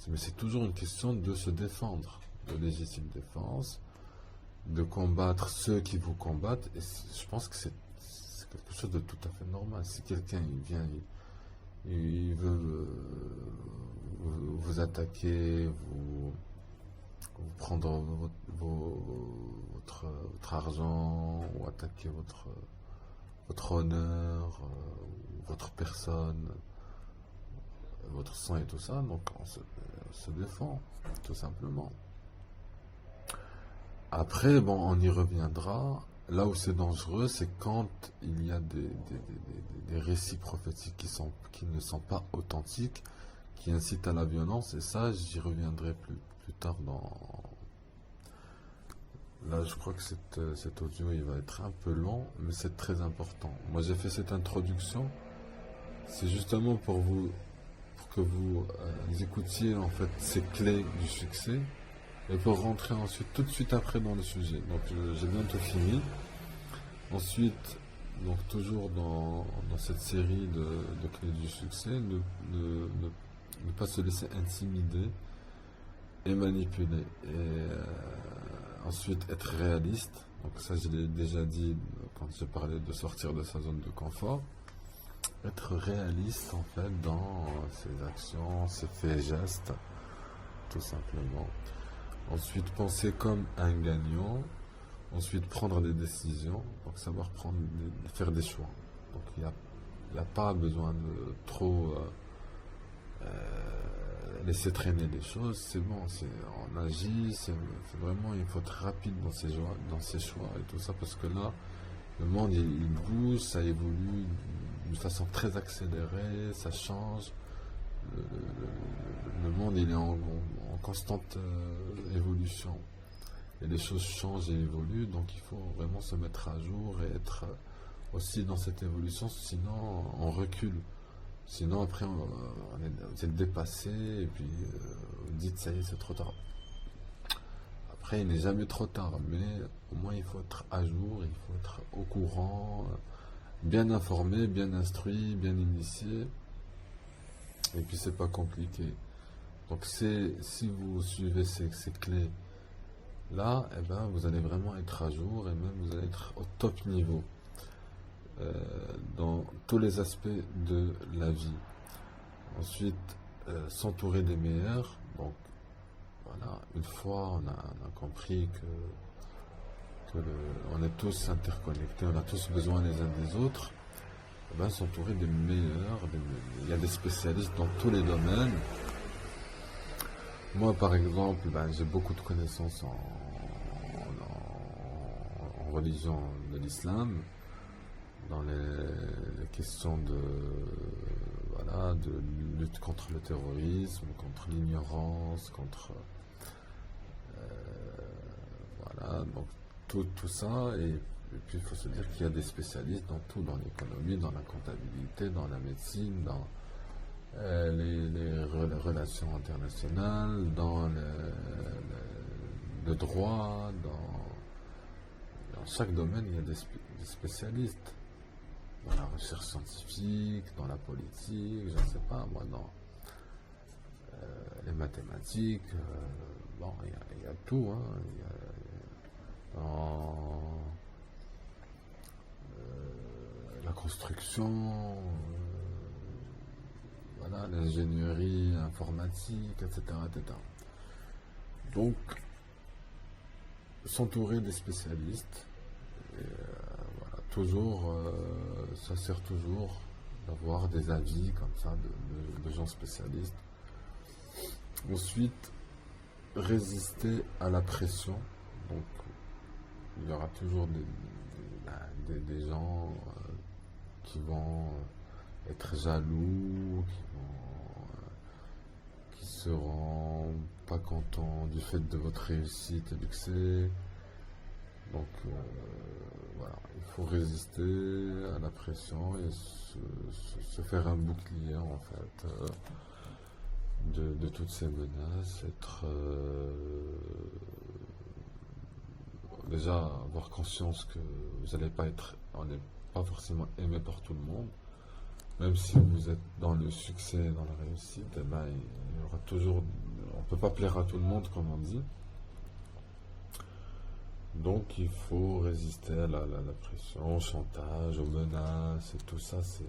Mais c'est toujours une question de se défendre, de légitime défense, de combattre ceux qui vous combattent. Et je pense que c'est quelque chose de tout à fait normal. Si quelqu'un il vient, il veut vous attaquer, vous prendre votre argent, ou attaquer votre honneur, votre personne, votre sang et tout ça, donc se défend, tout simplement. Après, bon, on y reviendra. Là où c'est dangereux, c'est quand il y a des récits prophétiques qui ne sont pas authentiques, qui incitent à la violence, et ça, j'y reviendrai plus tard dans... Là, je crois que cet audio, il va être un peu long, mais c'est très important. Moi, j'ai fait cette introduction, c'est justement pour que vous écoutiez, en fait, ces clés du succès, et pour rentrer ensuite, tout de suite après dans le sujet. Donc j'ai bientôt fini. Ensuite, donc toujours dans cette série de clés du succès, ne pas se laisser intimider et manipuler. Et ensuite être réaliste. Donc ça je l'ai déjà dit quand j'ai parlé de sortir de sa zone de confort. Être réaliste en fait dans ses actions, ses faits et gestes, tout simplement. Ensuite, penser comme un gagnant. Ensuite, prendre des décisions. Donc, savoir faire des choix. Donc, il n'y a pas besoin de trop laisser traîner les choses. C'est bon, on agit. C'est vraiment, il faut être rapide dans ses choix et tout ça. Parce que là, le monde, il bouge, ça évolue d'une façon très accélérée, ça change. Le monde il est en constante évolution et les choses changent et évoluent, donc il faut vraiment se mettre à jour et être aussi dans cette évolution, sinon on recule, sinon après vous êtes dépassé et puis vous dites ça y est, c'est trop tard. Après il n'est jamais trop tard, mais au moins il faut être à jour, il faut être au courant, bien informé, bien instruit, bien initié. Et puis c'est pas compliqué. Donc si vous suivez ces clés là, eh ben, vous allez vraiment être à jour et même vous allez être au top niveau dans tous les aspects de la vie. Ensuite, s'entourer des meilleurs. Donc voilà, une fois on a compris que on est tous interconnectés, on a tous besoin les uns des autres. Ben, s'entourer des meilleurs, il y a des spécialistes dans tous les domaines. Moi par exemple, ben, j'ai beaucoup de connaissances en religion de l'islam, dans les questions de lutte contre le terrorisme, contre l'ignorance, contre voilà, donc tout ça. Et puis il faut se dire qu'il y a des spécialistes dans tout, dans l'économie, dans la comptabilité, dans la médecine, dans les relations internationales, dans le droit, dans chaque domaine il y a des spécialistes. Dans la recherche scientifique, dans la politique, je ne sais pas, moi, dans les mathématiques, bon, il y a tout, hein, dans la construction, voilà, l'ingénierie informatique, etc., etc. Donc, s'entourer des spécialistes, et, voilà, toujours, ça sert toujours d'avoir des avis comme ça de gens spécialistes. Ensuite, résister à la pression. Donc, il y aura toujours des gens qui vont être jaloux, qui seront pas contents du fait de votre réussite et d'excès. Donc voilà, il faut résister à la pression et se faire un bouclier en fait de toutes ces menaces, être déjà avoir conscience que vous n'allez pas être, on n'est pas forcément aimé par tout le monde, même si vous êtes dans le succès, dans la réussite, eh ben, il y aura toujours, on peut pas plaire à tout le monde comme on dit. Donc il faut résister à la pression, au chantage, aux menaces et tout ça. Il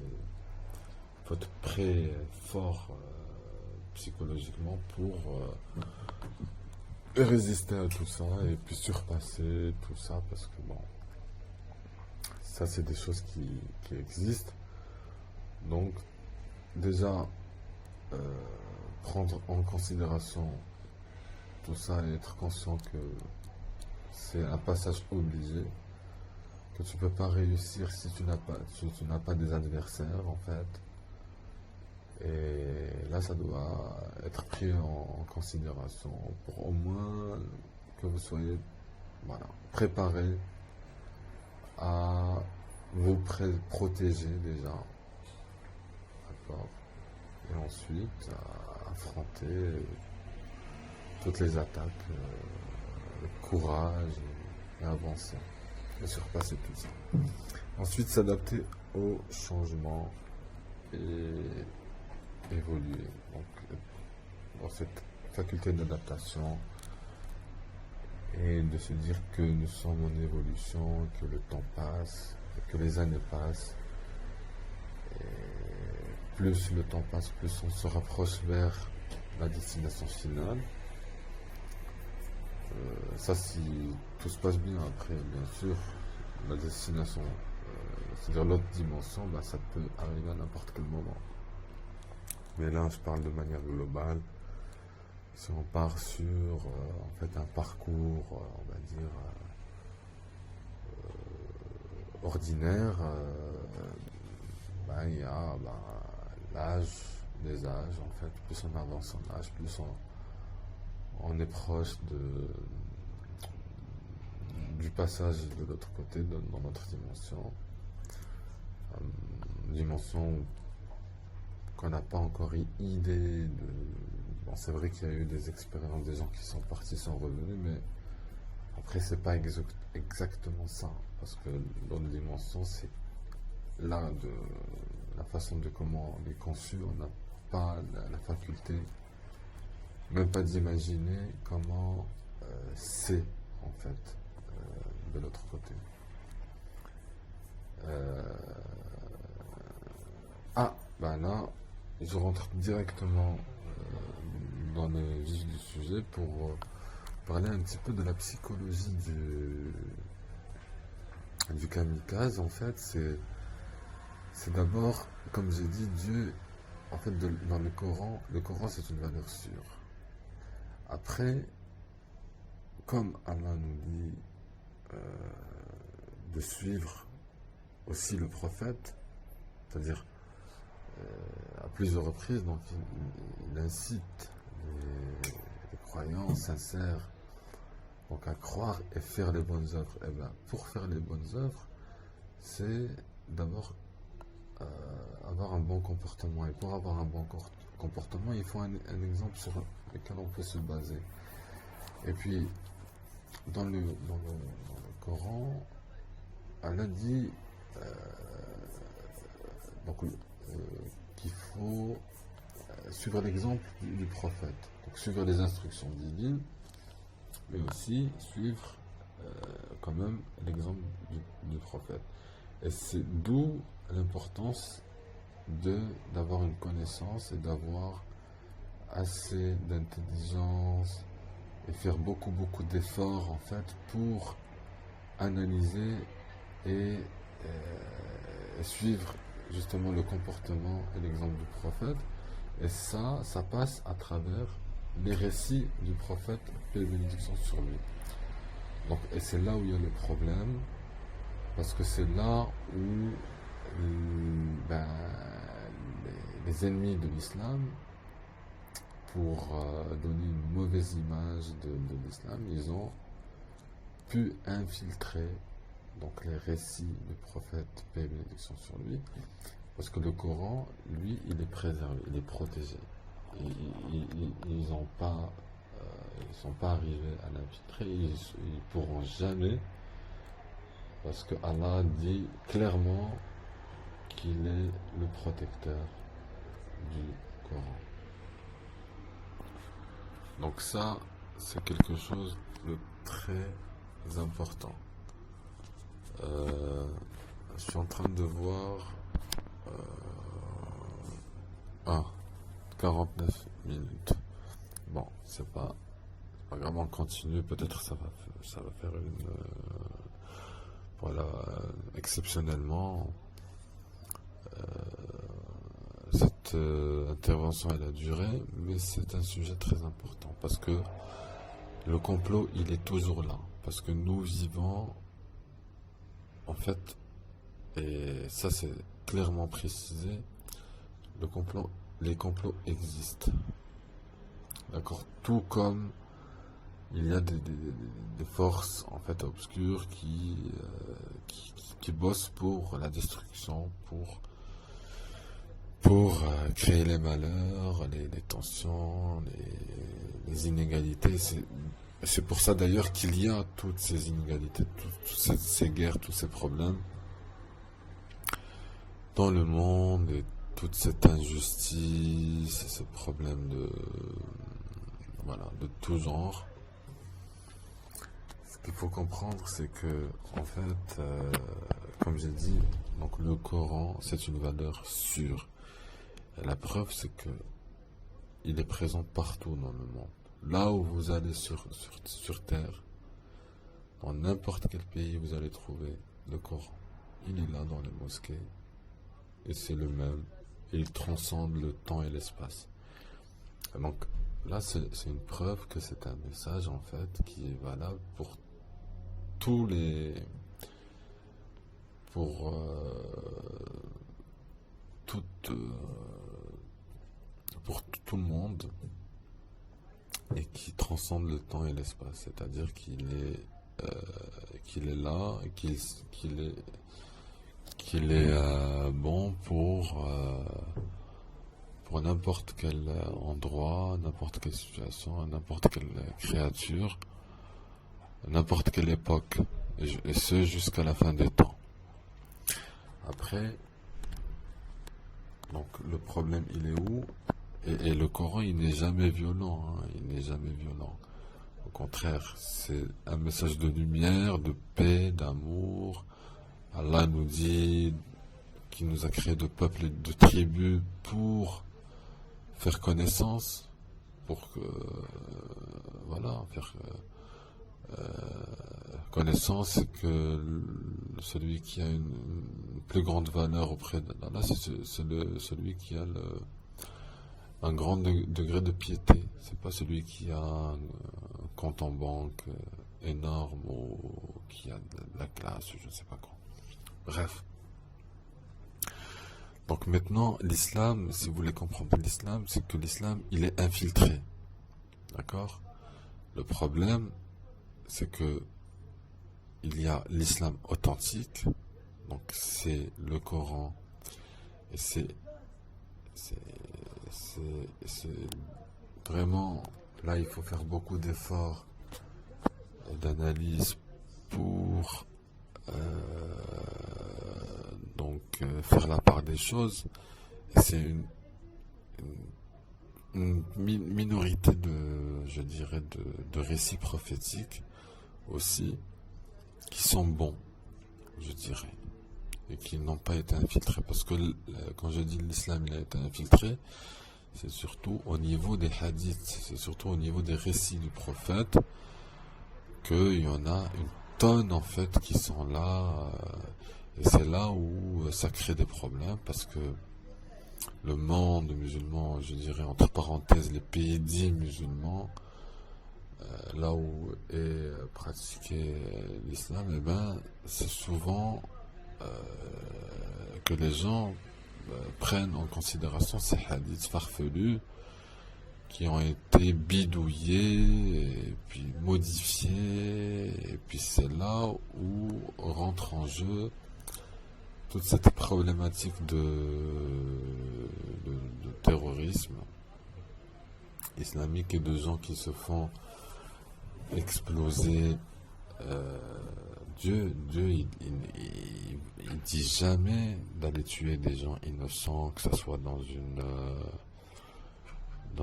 faut être prêt, fort psychologiquement pour résister à tout ça et puis surpasser tout ça, parce que bon, ça c'est des choses qui existent. Donc déjà prendre en considération tout ça et être conscient que c'est un passage obligé, que tu peux pas réussir si tu n'as pas des adversaires en fait. Et là, ça doit être pris en considération pour au moins que vous soyez voilà, préparé à vous protéger déjà, d'accord, et ensuite à affronter toutes les attaques avec courage et avancer et surpasser tout ça. Ensuite, s'adapter au changement et évoluer. Donc, dans cette faculté d'adaptation et de se dire que nous sommes en évolution, que le temps passe, que les années passent. Et plus le temps passe, plus on se rapproche vers la destination finale. Ça, si tout se passe bien, après, bien sûr, la destination, c'est-à-dire l'autre dimension, bah, ça peut arriver à n'importe quel moment. Mais là, je parle de manière globale. Si on part sur en fait un parcours, on va dire, ordinaire, il y a l'âge, des âges, en fait, plus on avance en âge, plus on est proche du passage de l'autre côté, dans notre dimension. Dimension qu'on n'a pas encore idée de... Bon, c'est vrai qu'il y a eu des expériences, des gens qui sont partis, sont revenus, mais après, c'est pas exactement ça. Parce que l'autre dimension, c'est là, de la façon de comment on est conçu, on n'a pas la faculté, même pas d'imaginer comment c'est, en fait, de l'autre côté. Là, je rentre directement dans le vif du sujet pour parler un petit peu de la psychologie du kamikaze. En fait, c'est d'abord, comme j'ai dit, Dieu, en fait, dans le Coran c'est une valeur sûre. Après, comme Allah nous dit de suivre aussi le prophète, c'est-à-dire à plusieurs reprises, donc il incite les croyants sincères donc à croire et faire les bonnes œuvres. Et bien, pour faire les bonnes œuvres, c'est d'abord avoir un bon comportement. Et pour avoir un bon comportement, il faut un exemple sur lequel on peut se baser. Et puis, dans le Coran, Allah dit qu'il faut suivre l'exemple du prophète, donc suivre les instructions divines, mais aussi suivre quand même l'exemple du prophète. Et c'est d'où l'importance d'avoir une connaissance et d'avoir assez d'intelligence et faire beaucoup d'efforts en fait pour analyser et suivre justement le comportement et l'exemple du prophète. Et ça passe à travers les récits du prophète, paix et bénédiction sur lui. Donc, et c'est là où il y a le problème, parce que c'est là où les ennemis de l'islam, pour donner une mauvaise image de l'islam, ils ont pu infiltrer donc les récits du prophète, paix et bénédiction sur lui, parce que le Coran, lui, il est préservé, il est protégé. Ils sont pas arrivés à l'infiltrer, ils pourront jamais, parce que Allah dit clairement qu'il est le protecteur du Coran. Donc ça, c'est quelque chose de très important. Je suis en train de voir 49 minutes. Bon, c'est pas grave, on continue. Peut-être ça va faire une exceptionnellement, cette intervention elle a duré, mais c'est un sujet très important parce que le complot il est toujours là. Parce que nous vivons, en fait, et ça c'est clairement précisé, les complots existent. D'accord? Tout comme il y a des forces en fait obscures qui bossent pour la destruction, pour créer les malheurs, les tensions, les inégalités. C'est pour ça d'ailleurs qu'il y a toutes ces inégalités, toutes ces guerres, tous ces problèmes dans le monde et toute cette injustice, et ce problème de tout genre. Ce qu'il faut comprendre, c'est que, en fait, comme j'ai dit, donc le Coran, c'est une valeur sûre. Et la preuve, c'est que il est présent partout dans le monde. Là où vous allez sur Terre, dans n'importe quel pays, vous allez trouver le Coran. Il est là dans les mosquées, et c'est le même. Et il transcende le temps et l'espace. Donc là, c'est une preuve que c'est un message, en fait, qui est valable pour tous les... pour tout le monde, et qui transcende le temps et l'espace. C'est-à-dire qu'il est là, et qu'il est bon pour n'importe quel endroit, n'importe quelle situation, n'importe quelle créature, n'importe quelle époque, et ce jusqu'à la fin des temps. Après, donc le problème il est où? Et le Coran il n'est jamais violent, hein, il n'est jamais violent. Au contraire, c'est un message de lumière, de paix, d'amour. Allah nous dit qu'il nous a créé de peuples et de tribus pour faire connaissance, pour que faire connaissance, et que celui qui a une plus grande valeur auprès d'Allah, c'est celui qui a un grand degré de piété. C'est pas celui qui a un compte en banque énorme ou qui a de la classe, ou je ne sais pas quoi. Bref. Donc maintenant, l'islam, si vous voulez comprendre l'islam, c'est que l'islam, il est infiltré. D'accord? Le problème, c'est que il y a l'islam authentique, donc c'est le Coran, et c'est vraiment, là il faut faire beaucoup d'efforts et d'analyse pour faire la part des choses. Et c'est une minorité je dirais, de récits prophétiques aussi, qui sont bons, je dirais, et qui n'ont pas été infiltrés. Parce que quand je dis l'islam il a été infiltré, c'est surtout au niveau des hadiths, c'est surtout au niveau des récits du prophète, qu'il y en a une tonne en fait qui sont là, et c'est là où ça crée des problèmes, parce que le monde musulman, je dirais entre parenthèses les pays dits musulmans, là où est pratiqué l'islam, eh ben, c'est souvent que les gens prennent en considération ces hadiths farfelus qui ont été bidouillés et puis modifiés, et puis c'est là où rentre en jeu toute cette problématique de terrorisme islamique et de gens qui se font exploser. Dieu il dit jamais d'aller tuer des gens innocents, que ce soit dans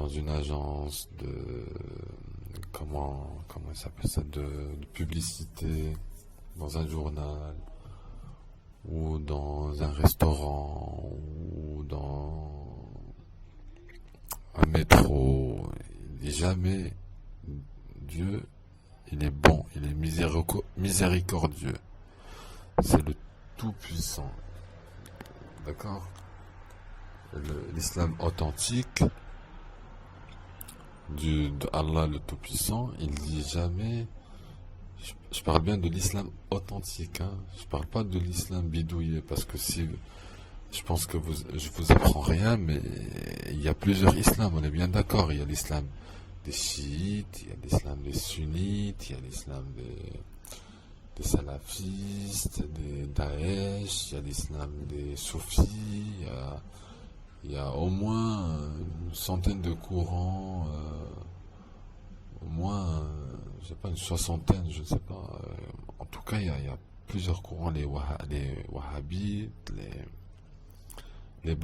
une agence de comment il s'appelle ça, de publicité, dans un journal, ou dans un restaurant, ou dans un métro. Il dit jamais. Dieu, il est bon, il est miséricordieux, c'est le Tout-Puissant. D'accord? l'islam authentique de Allah le Tout-Puissant, il dit jamais. Je parle bien de l'islam authentique, hein. Je parle pas de l'islam bidouillé, parce que si je pense que je vous apprends rien, mais il y a plusieurs islams, on est bien d'accord. Il y a l'islam des chiites, il y a l'islam des sunnites, il y a l'islam des salafistes, des Daesh, il y a l'islam des soufis, il y a au moins une centaine de courants, au moins, je sais pas, une soixantaine, je ne sais pas. En tout cas, il y a plusieurs courants, les wahhabites, les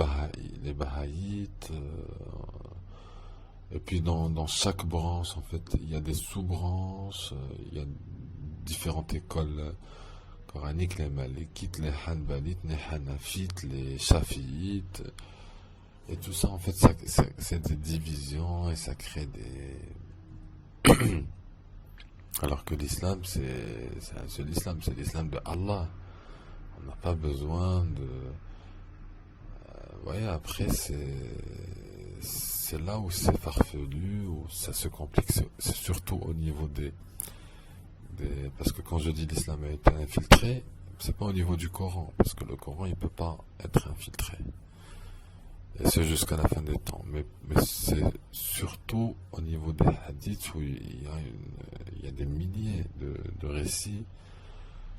bahaïtes, et puis dans chaque branche, en fait, il y a des sous-branches, il y a différentes écoles coraniques, les malikites, les hanbalites, les hanafites, les shafiites, et tout ça, en fait, c'est des divisions et ça crée des... Alors que l'islam, c'est l'islam, c'est l'islam de Allah. On n'a pas besoin de... voyez, après, c'est là où c'est farfelu, où ça se complique, c'est surtout au niveau parce que quand je dis l'islam a été infiltré, c'est pas au niveau du Coran, parce que le Coran, il peut pas être infiltré. Et c'est jusqu'à la fin des temps. Mais c'est surtout au niveau des hadiths où il y a des milliers de récits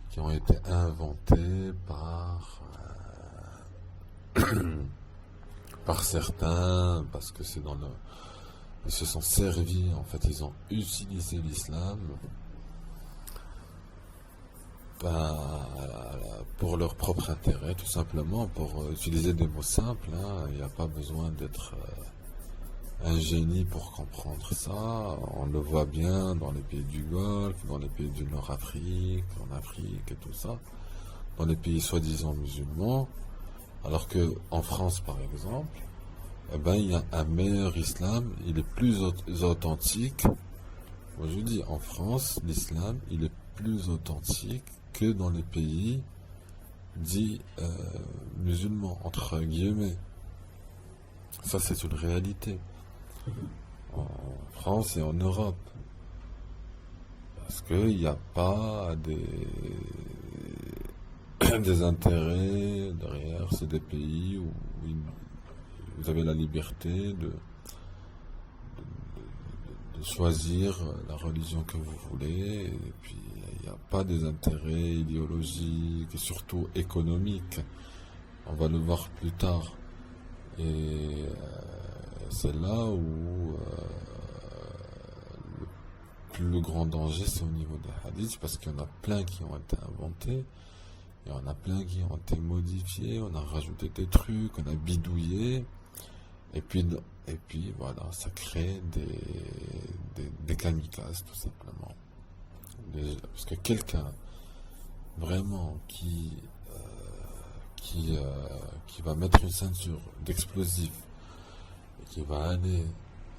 qui ont été inventés par certains, parce que ils se sont servis, en fait, ils ont utilisé l'islam pour leur propre intérêt, tout simplement, pour utiliser des mots simples, hein. Il n'y a pas besoin d'être un génie pour comprendre ça. On le voit bien dans les pays du Golfe, dans les pays du Nord-Afrique, en Afrique et tout ça, dans les pays soi-disant musulmans, alors que en France, par exemple, eh ben, il y a un meilleur islam, il est plus authentique. Moi, je dis, en France, l'islam, il est plus authentique que dans les pays dits musulmans, entre guillemets. Ça, c'est une réalité. En France et en Europe. Parce qu'il n'y a pas des intérêts derrière. C'est des pays où vous avez la liberté de choisir la religion que vous voulez, et puis il n'y a pas des intérêts idéologiques et surtout économiques. On va le voir plus tard. Et c'est là où le plus grand danger, c'est au niveau des hadiths, parce qu'il y en a plein qui ont été inventés, il y en a plein qui ont été modifiés, on a rajouté des trucs, on a bidouillé, et puis voilà, ça crée des kamikazes, tout simplement. Parce que quelqu'un vraiment qui va mettre une ceinture d'explosifs et qui va aller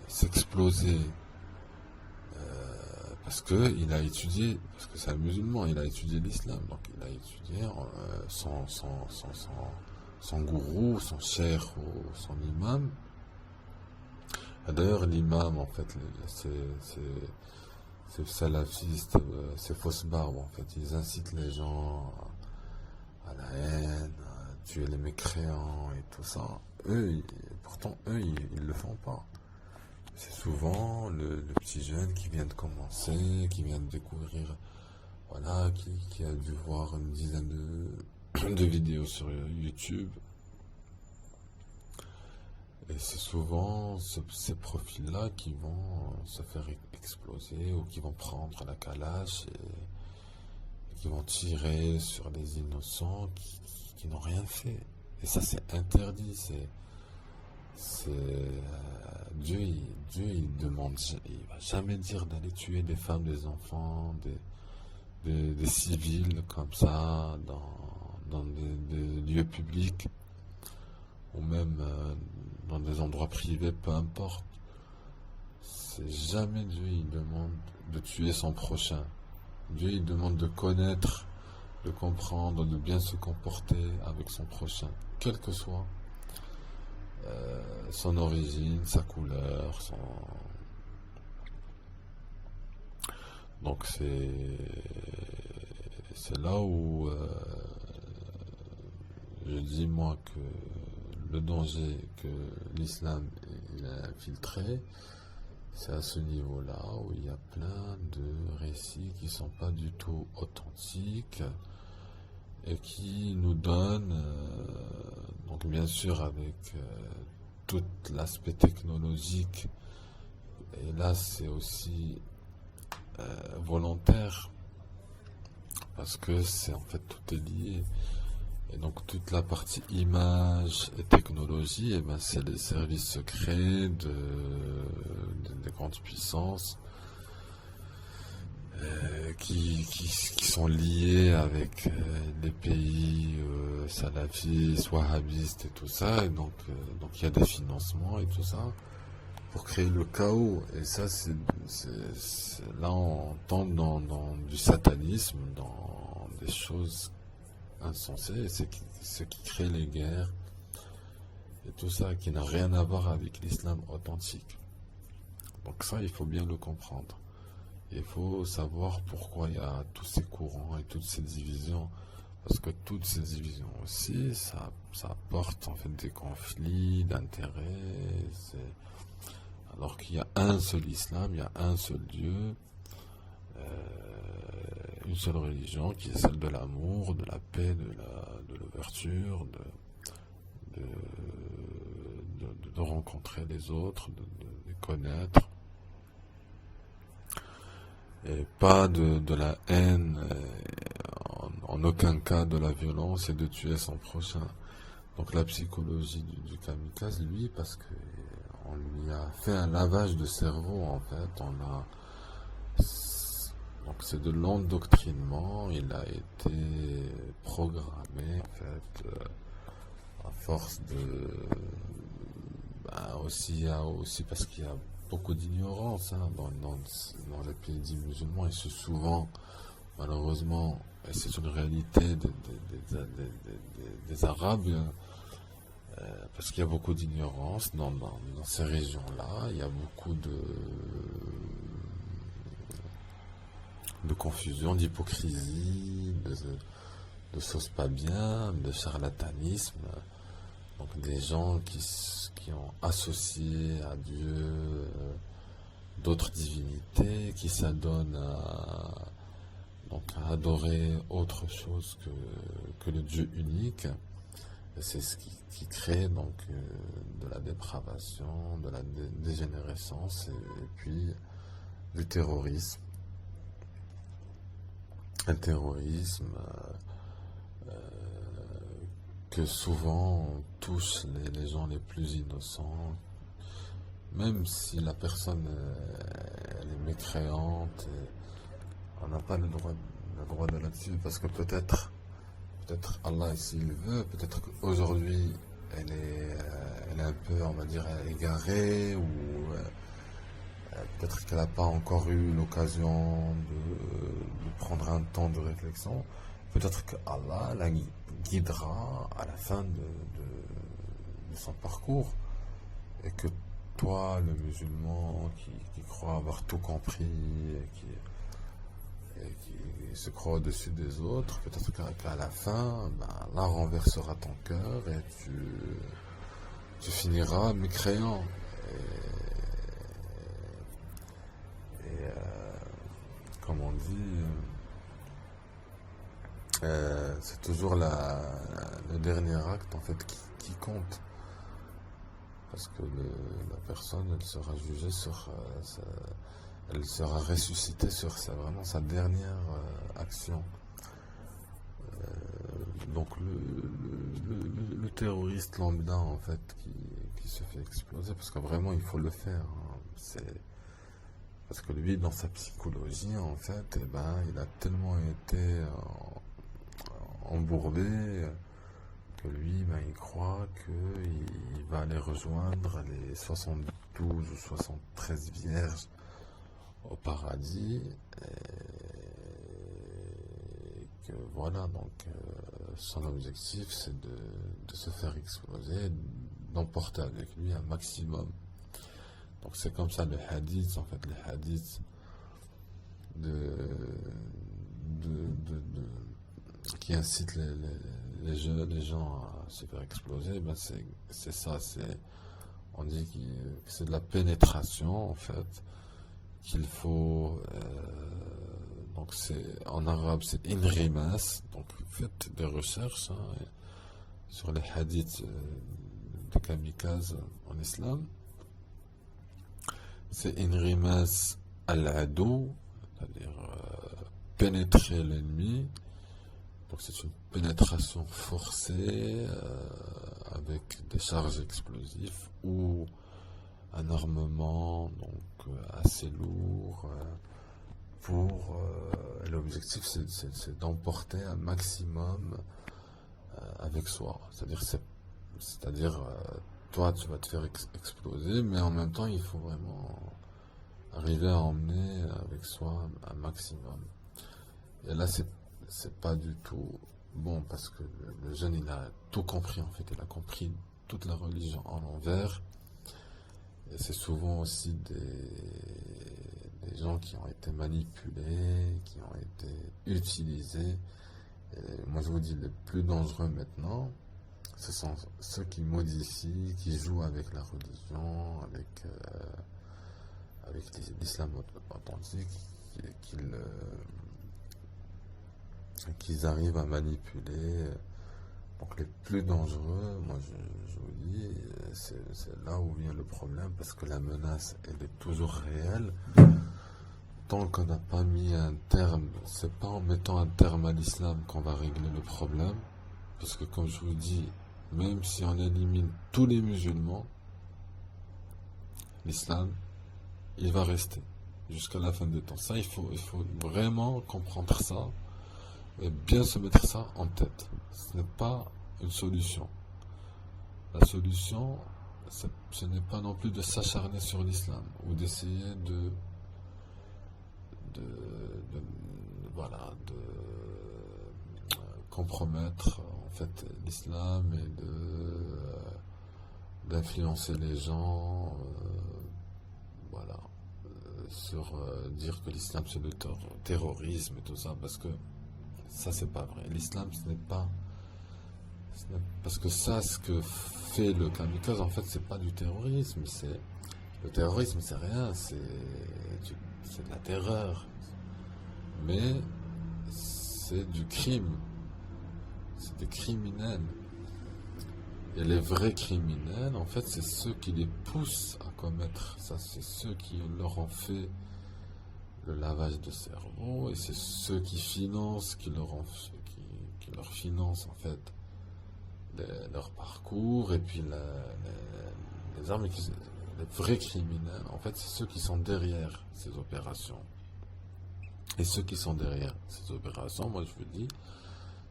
s'exploser parce que il a étudié, parce que c'est un musulman, il a étudié l'islam, donc il a étudié son gourou, son cheikh ou son imam. Et d'ailleurs, l'imam, en fait, c'est salafiste, c'est fausse barbe, en fait. Ils incitent les gens à la haine, à tuer les mécréants et tout ça. Pourtant, ils le font pas. C'est souvent le petit jeune qui vient de commencer, qui vient de découvrir, voilà, qui a dû voir une dizaine de vidéos sur YouTube. Et c'est souvent ces profils-là qui vont se faire exploser ou qui vont prendre la calache et qui vont tirer sur les innocents qui n'ont rien fait. Et ça, c'est interdit. Dieu, il demande, il va jamais dire d'aller tuer des femmes, des enfants, des civils comme ça dans des lieux publics ou même dans des endroits privés, peu importe. C'est jamais Dieu, il demande de tuer son prochain. Dieu, il demande de connaître, de comprendre, de bien se comporter avec son prochain, quel que soit son origine, sa couleur, donc c'est là où je dis moi que le danger que l'islam il a infiltré, c'est à ce niveau-là où il y a plein de récits qui sont pas du tout authentiques et qui nous donnent, donc bien sûr avec tout l'aspect technologique, et là c'est aussi volontaire, parce que c'est en fait tout est lié. Et donc toute la partie image et technologie, eh ben, c'est les services secrets des grandes puissances qui sont liés avec les pays salafistes, wahhabistes et tout ça. Et donc il y a des financements et tout ça pour créer le chaos. Et ça, là on tombe dans du satanisme, dans des choses insensées. Et c'est ce qui crée les guerres et tout ça, qui n'a rien à voir avec l'islam authentique. Donc ça, il faut bien le comprendre. Il faut savoir pourquoi il y a tous ces courants et toutes ces divisions. Parce que toutes ces divisions aussi, ça apporte en fait des conflits d'intérêts. Alors qu'il y a un seul islam, il y a un seul Dieu, une seule religion qui est celle de l'amour, de la paix, de l'ouverture, de rencontrer les autres, de les connaître. Et pas de la haine, en aucun cas de la violence et de tuer son prochain. Donc la psychologie du kamikaze, lui, parce que on lui a fait un lavage de cerveau en fait, donc c'est de l'endoctrinement, il a été programmé en fait à force aussi parce qu'il y a beaucoup d'ignorance dans les pays dits musulmans, et c'est souvent, malheureusement, et c'est une réalité des Arabes, parce qu'il y a beaucoup d'ignorance dans ces régions-là, il y a beaucoup de confusion, d'hypocrisie, de choses pas bien, de charlatanisme. Donc des gens qui ont associé à Dieu d'autres divinités, qui s'adonnent à adorer autre chose que le Dieu unique. Et c'est ce qui crée donc de la dépravation, de la dégénérescence et puis du terrorisme. Un terrorisme que souvent touche les gens les plus innocents, même si la personne elle est mécréante, on n'a pas le droit de là-dessus, parce que peut-être Allah, s'il veut, peut-être qu'aujourd'hui elle est un peu, on va dire, égarée, ou peut-être qu'elle n'a pas encore eu l'occasion de prendre un temps de réflexion. Peut-être que Allah la guidera à la fin de son parcours, et que toi, le musulman qui croit avoir tout compris et qui se croit au-dessus des autres, peut-être qu'à la fin, Allah renversera ton cœur et tu finiras mécréant. Comme on dit, c'est toujours le dernier acte en fait qui compte, parce que la personne, elle sera jugée elle sera ressuscitée sur vraiment sa dernière action. Donc le terroriste lambda en fait qui se fait exploser, parce que vraiment il faut le faire, hein. Parce que lui, dans sa psychologie, en fait, il a tellement été embourbé que lui, il croit qu'il va aller rejoindre les 72 ou 73 vierges au paradis. Et que voilà, donc son objectif, c'est de se faire exploser, d'emporter avec lui un maximum. Donc c'est comme ça le hadith, en fait, les hadiths de, qui incitent les gens à se faire exploser, ben c'est ça, on dit que c'est de la pénétration, en fait, qu'il faut, donc en arabe c'est inrimas, donc faites des recherches sur les hadiths de kamikaze en islam. C'est inrimas al-adou, c'est-à-dire pénétrer l'ennemi. Donc c'est une pénétration forcée avec des charges explosives ou un armement donc assez lourd pour l'objectif c'est d'emporter un maximum avec soi. C'est-à-dire toi tu vas te faire exploser, mais en même temps il faut vraiment arriver à emmener avec soi un maximum. Et là c'est pas du tout bon parce que le jeune il a tout compris, en fait, il a compris toute la religion en l'envers. Et c'est souvent aussi des gens qui ont été manipulés, qui ont été utilisés. Et moi je vous dis, les plus dangereux maintenant, ce sont ceux qui modifient, qui jouent avec la religion, avec l'islam authentique, qu'ils arrivent à manipuler. Donc les plus dangereux, moi je vous dis, c'est là où vient le problème, parce que la menace, elle est toujours réelle. Tant qu'on n'a pas mis un terme, c'est pas en mettant un terme à l'islam qu'on va régler le problème, parce que comme je vous dis, même si on élimine tous les musulmans, l'islam, il va rester jusqu'à la fin des temps. Ça, il faut vraiment comprendre ça et bien se mettre ça en tête. Ce n'est pas une solution. La solution, ce n'est pas non plus de s'acharner sur l'islam ou d'essayer de compromettre en fait l'islam et d'influencer les gens, sur dire que l'islam c'est le terrorisme et tout ça, parce que ça c'est pas vrai. L'islam parce que ça, ce que fait le kamikaze, en fait, c'est pas du terrorisme. Le terrorisme, c'est rien, c'est de la terreur. Mais c'est du crime. C'est des criminels. Et les vrais criminels, en fait, c'est ceux qui les poussent à commettre ça. C'est ceux qui leur ont fait le lavage de cerveau, et c'est ceux qui financent, qui leur financent, en fait, leur parcours, et puis les armes, les vrais criminels, en fait, c'est ceux qui sont derrière ces opérations. Et ceux qui sont derrière ces opérations, moi je vous dis,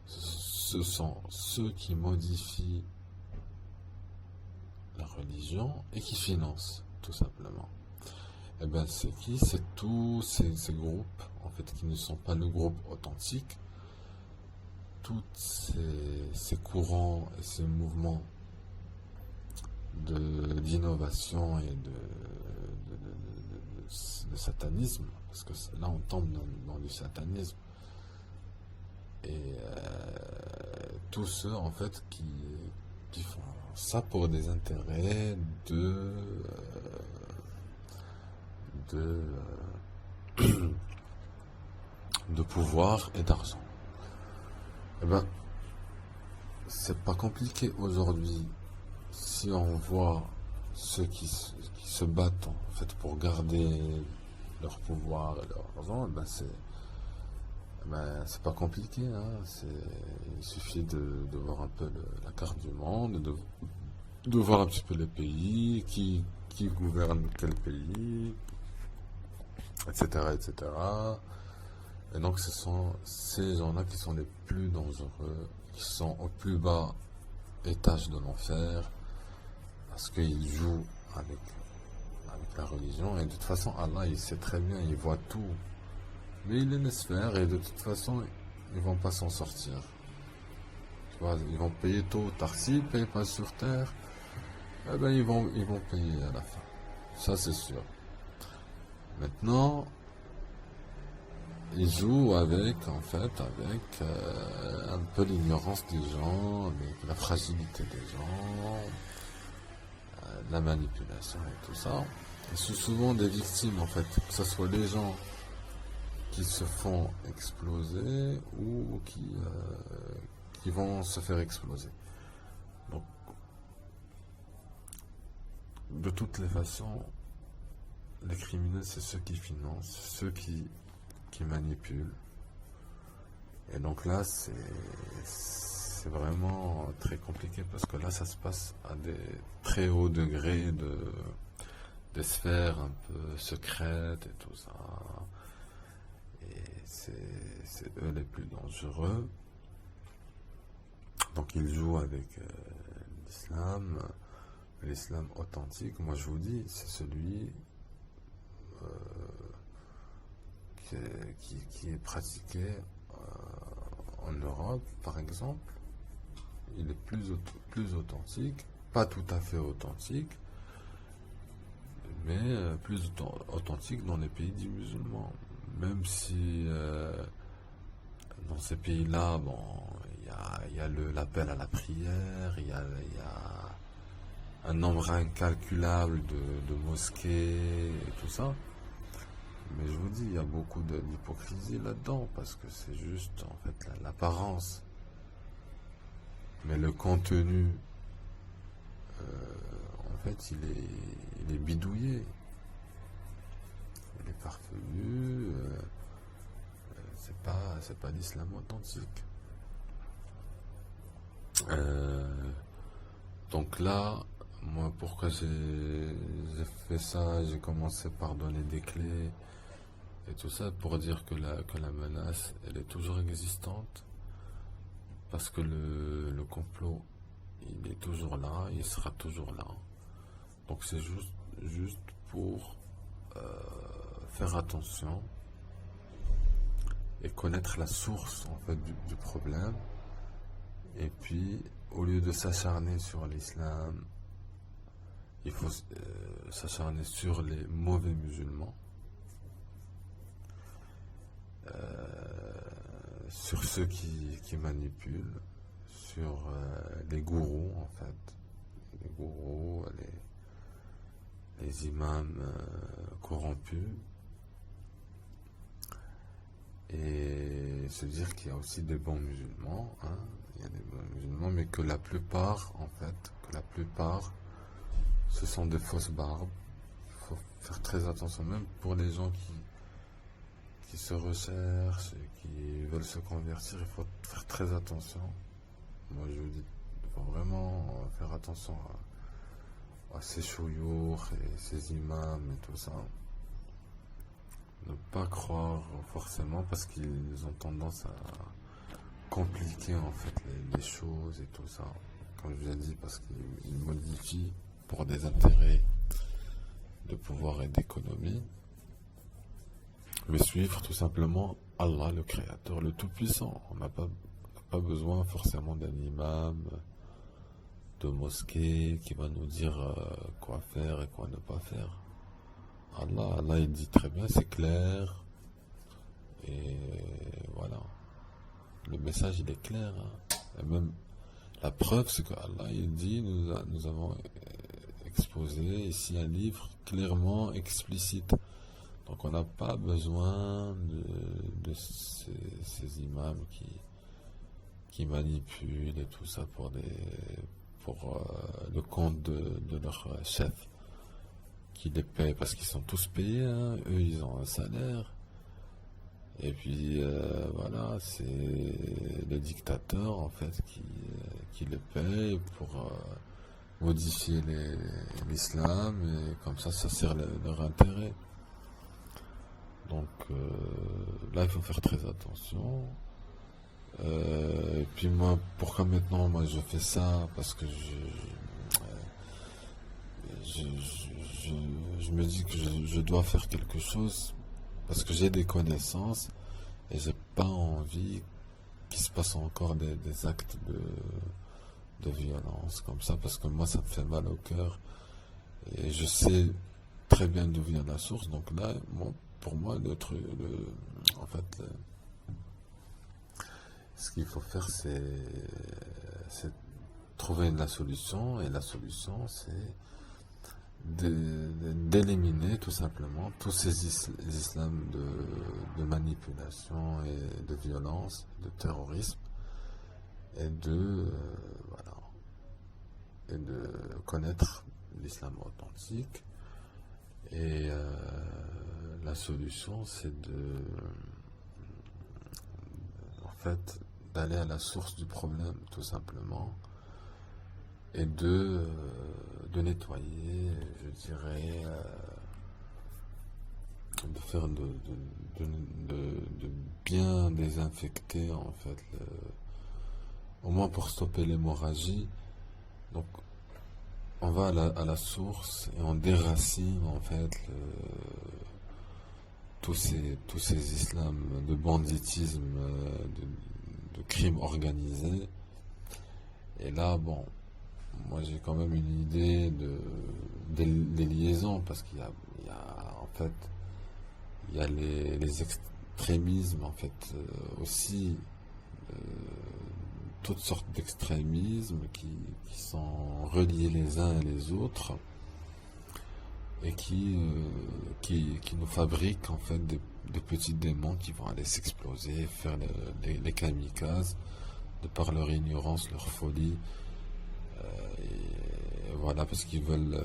ce sont ceux qui modifient la religion et qui financent, tout simplement. Et bien c'est qui? C'est tous ces groupes, en fait, qui ne sont pas le groupe authentique. Tous ces courants et ces mouvements d'innovation et de satanisme, parce que là on tombe dans du satanisme, et tous ceux, en fait, qui font ça pour des intérêts de pouvoir et d'argent. Eh ben, c'est pas compliqué aujourd'hui. Si on voit ceux qui se battent, en fait, pour garder leur pouvoir et leur argent, c'est pas compliqué, hein. Il suffit de voir un peu la carte du monde, de voir un petit peu les pays, qui gouverne quel pays, etc., etc. Et donc ce sont ces gens-là qui sont les plus dangereux, qui sont au plus bas étage de l'enfer, parce qu'ils jouent avec la religion. Et de toute façon, Allah, il sait très bien, il voit tout, mais il les laisse faire, et de toute façon ils vont pas s'en sortir. Tu vois, ils vont payer tôt ou tard. S'ils ne payent pas sur terre, eh ben ils vont payer à la fin. Ça c'est sûr. Maintenant, ils jouent avec, en fait, avec un peu l'ignorance des gens, avec la fragilité des gens, la manipulation et tout ça. Ils sont souvent des victimes, en fait, que ce soit les gens qui se font exploser ou qui vont se faire exploser. Donc, de toutes les façons, les criminels, c'est ceux qui financent, ceux qui manipulent. Et donc là, c'est vraiment très compliqué parce que là, ça se passe à des très hauts degrés des sphères un peu secrètes et tout ça. Et c'est eux les plus dangereux. Donc ils jouent avec l'islam authentique. Moi, je vous dis, c'est celui euh, qui est pratiqué en Europe, par exemple. Il est plus authentique, pas tout à fait authentique, mais plus authentique dans les pays dits musulmans. Même si dans ces pays-là, bon, il y a l'appel à la prière, il y a un nombre incalculable de mosquées et tout ça. Mais je vous dis, il y a beaucoup d'hypocrisie là-dedans, parce que c'est juste, en fait, l'apparence. Mais le contenu, en fait, il est bidouillé. Il est farfelu. C'est pas l'islam authentique. Donc là, moi, pourquoi j'ai fait ça, j'ai commencé par donner des clés et tout ça pour dire que la menace, elle est toujours existante, parce que le complot, il est toujours là, il sera toujours là. Donc c'est juste pour faire attention et connaître la source, en fait, du problème. Et puis, au lieu de s'acharner sur l'islam, il faut s'acharner sur les mauvais musulmans, sur ceux qui manipulent, sur les gourous, en fait, les gourous, les imams corrompus, et se dire qu'il y a aussi des bons musulmans, hein. Il y a des bons musulmans, mais que la plupart, en fait, ce sont des fausses barbes. Il faut faire très attention, même pour les gens qui se recherchent et qui veulent se convertir, il faut faire très attention. Moi, je vous dis, il faut vraiment faire attention à ces chouyours et ces imams et tout ça. Ne pas croire forcément, parce qu'ils ont tendance à compliquer, en fait, les choses et tout ça. Comme je vous ai dit, parce qu'ils modifient pour des intérêts de pouvoir et d'économie. Mais suivre tout simplement Allah, le Créateur, le Tout-Puissant. On n'a pas besoin forcément d'un imam, de mosquée qui va nous dire quoi faire et quoi ne pas faire. Allah, il dit très bien, c'est clair. Et voilà. Le message, il est clair, hein. Et même la preuve, c'est que Allah, il dit, nous avons exposé ici un livre clairement explicite. Donc on n'a pas besoin de ces imams qui manipulent et tout ça pour le compte de leur chef, qui les paye, parce qu'ils sont tous payés, hein. Eux, ils ont un salaire. Et puis voilà, c'est les dictateurs, en fait, qui les payent pour modifier l'islam, et comme ça sert leur intérêt. Donc là, il faut faire très attention. Et puis moi, pourquoi maintenant moi je fais ça? Parce que je me dis que je dois faire quelque chose, parce que j'ai des connaissances et j'ai pas envie qu'il se passe encore des actes de violence comme ça, parce que moi ça me fait mal au cœur et je sais très bien d'où vient la source. Donc là, pour moi, en fait, ce qu'il faut faire, c'est trouver la solution, et la solution, c'est d'éliminer tout simplement tous ces islams de manipulation et de violence, de terrorisme, et voilà, et de connaître l'islam authentique. Et la solution, c'est en fait, d'aller à la source du problème, tout simplement, et de nettoyer, je dirais, de faire de bien désinfecter, en fait, au moins pour stopper l'hémorragie. Donc, on va à la source et on déracine, en fait, tous ces islams de banditisme, de crimes organisés. Et là, bon, moi j'ai quand même une idée des liaisons, parce qu'il y a en fait, il y a les extrémismes, en fait, aussi, toutes sortes d'extrémismes qui sont reliés les uns et les autres, et qui nous fabriquent, en fait, des petits démons qui vont aller s'exploser, faire les kamikazes, de par leur ignorance, leur folie. Et voilà, parce qu'ils veulent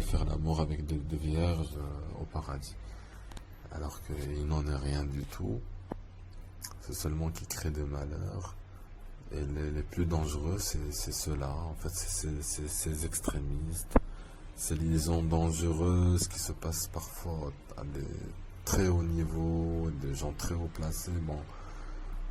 faire l'amour avec des vierges au paradis. Alors qu'il n'en est rien du tout. C'est seulement qui crée des malheurs. Et les plus dangereux, c'est ceux-là, en fait, c'est ces extrémistes, ces liaisons dangereuses qui se passent parfois à des très hauts niveaux, des gens très haut placés. Bon,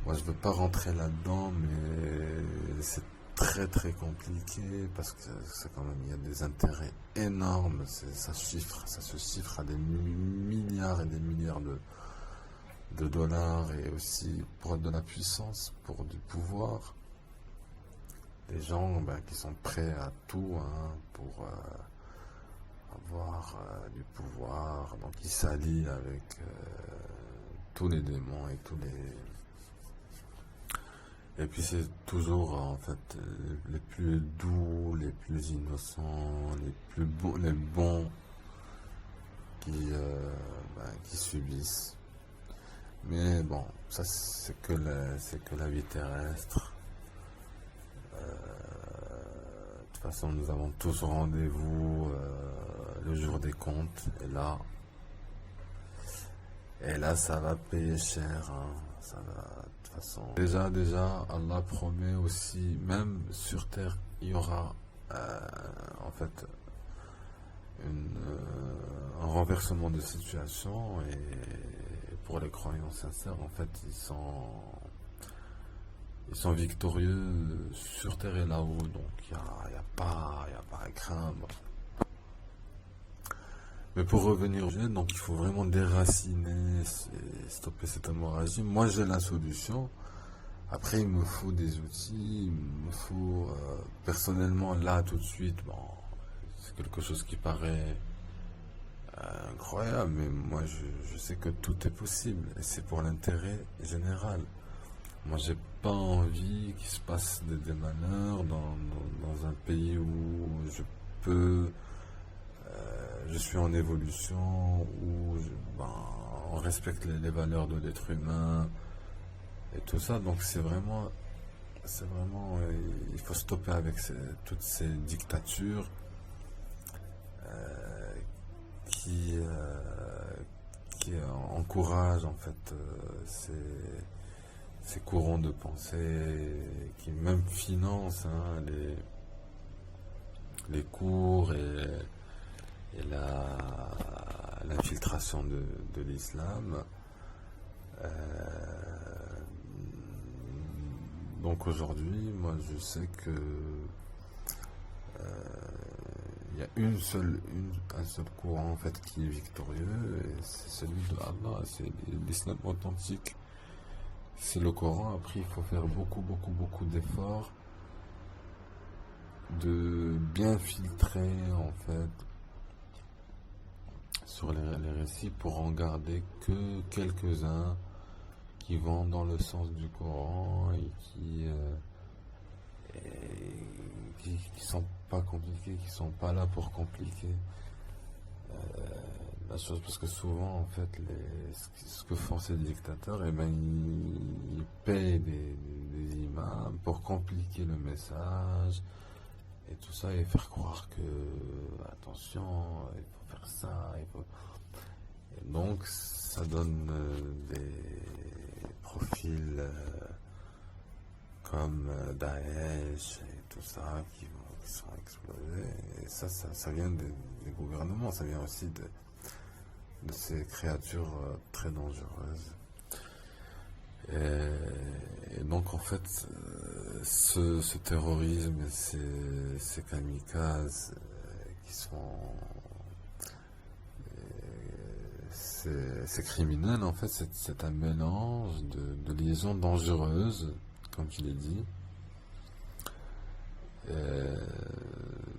moi je ne veux pas rentrer là-dedans, mais c'est très très compliqué, parce que c'est quand même, il y a des intérêts énormes, ça se chiffre à des milliards et des milliards de dollars, et aussi pour de la puissance, pour du pouvoir. Des gens qui sont prêts à tout, pour avoir du pouvoir. Donc ils s'allient avec tous les démons et et puis c'est toujours, en fait, les plus doux, les plus innocents, les plus beaux, les bons qui subissent. Mais bon, ça c'est que la vie terrestre. De toute façon, nous avons tous rendez-vous le jour des comptes, et là ça va payer cher, ça va, de toute façon. Déjà, Allah promet aussi, même sur terre, il y aura en fait un renversement de situation, et pour les croyants sincères, en fait, ils sont victorieux sur terre et là-haut, donc il n'y a pas à craindre. Mais pour revenir au sujet, donc il faut vraiment déraciner et stopper cette hémorragie. Moi j'ai la solution. Après il me faut des outils, il me faut personnellement là tout de suite, bon, c'est quelque chose qui paraît incroyable, mais moi je sais que tout est possible, et c'est pour l'intérêt général. Moi j'ai pas envie qu'il se passe des malheurs dans un pays où je suis en évolution, où on respecte les valeurs de l'être humain et tout ça. Donc c'est vraiment, il faut stopper avec toutes ces dictatures qui encouragent, en fait, ces courants de pensée, qui même financent les cours et l'infiltration de l'islam. Donc aujourd'hui, moi je sais que il y a un seul courant, en fait, qui est victorieux, et c'est celui de Allah, c'est l'islam authentique, c'est le Coran. Après il faut faire beaucoup d'efforts, de bien filtrer en fait sur les récits pour en garder que quelques-uns qui vont dans le sens du Coran et qui sont pas compliqués, qui sont pas là pour compliquer la chose, parce que souvent en fait ce que font ces dictateurs, et ben ils payent des imams pour compliquer le message et tout ça et faire croire que attention, il faut faire ça, il faut... Et donc ça donne des profils comme Daesh et tout ça qui sont explosés. Et ça vient des gouvernements, ça vient aussi de ces créatures très dangereuses. Et donc en fait, ce terrorisme et ces kamikazes qui sont ces criminels, en fait, c'est un mélange de liaisons dangereuses, comme je l'ai dit,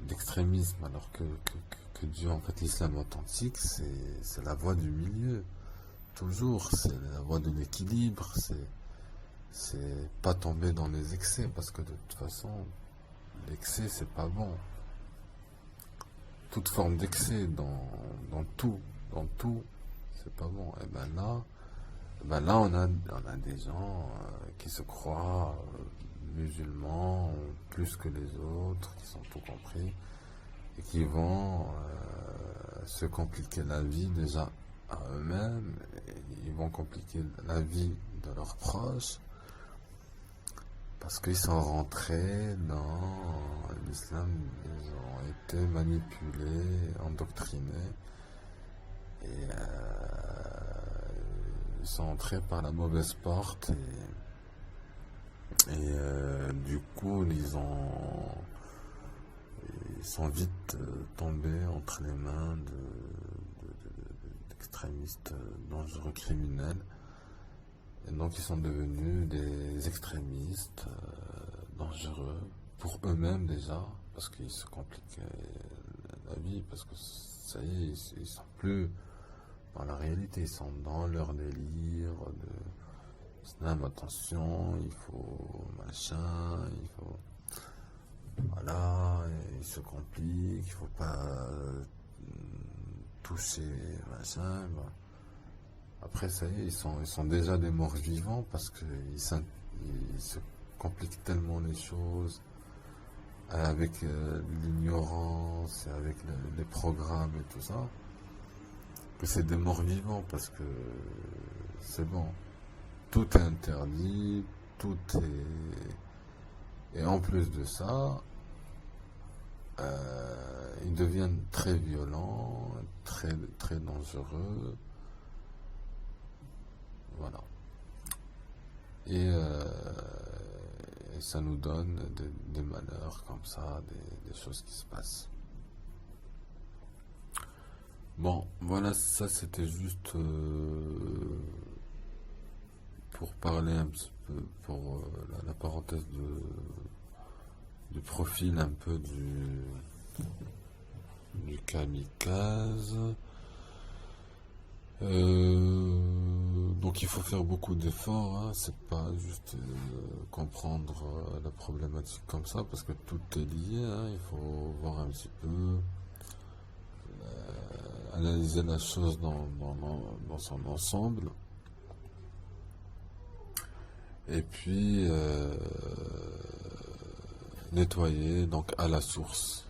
d'extrémisme, alors que Dieu, en fait, l'islam authentique, c'est la voie du milieu, toujours, c'est la voie de l'équilibre, c'est pas tomber dans les excès, parce que de toute façon, l'excès, c'est pas bon. Toute forme d'excès dans tout, c'est pas bon. Et ben là on a des gens qui se croient musulmans plus que les autres, qui sont tout compris, et qui vont se compliquer la vie déjà à eux-mêmes, et ils vont compliquer la vie de leurs proches, parce qu'ils sont rentrés dans l'islam, ils ont été manipulés, endoctrinés, et ils sont entrés par la mauvaise porte, et du coup ils sont vite tombés entre les mains d'extrémistes dangereux criminels. Et donc ils sont devenus des extrémistes dangereux pour eux-mêmes déjà, parce qu'ils se compliquaient la vie, parce que ça y est, ils sont plus dans la réalité, ils sont dans leur délire de Islam, attention, il faut machin, il faut... Voilà, et ils se compliquent, il faut pas toucher machin, bon. Après, ça y est, ils sont déjà des morts vivants parce qu'ils se compliquent tellement les choses avec l'ignorance et avec les programmes et tout ça, que c'est des morts vivants parce que c'est bon. Tout est interdit, tout est... Et en plus de ça, ils deviennent très violents, très, très dangereux. Voilà. Et ça nous donne des malheurs comme ça, des choses qui se passent. Bon, voilà, ça c'était juste pour parler un petit peu, pour la parenthèse du profil un peu du kamikaze. Donc il faut faire beaucoup d'efforts, hein. C'est pas juste comprendre la problématique comme ça, parce que tout est lié, hein. Il faut voir un petit peu, analyser la chose dans son ensemble, et puis nettoyer donc à la source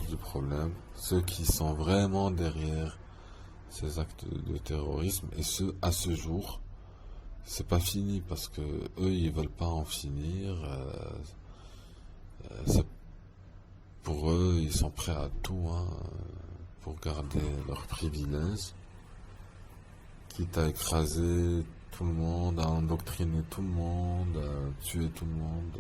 du problème, ceux qui sont vraiment derrière ces actes de terrorisme, et à ce jour, c'est pas fini parce que eux ils veulent pas en finir. Pour eux, ils sont prêts à tout, hein, pour garder leurs privilèges, quitte à écraser tout le monde, à endoctriner tout le monde, à tuer tout le monde.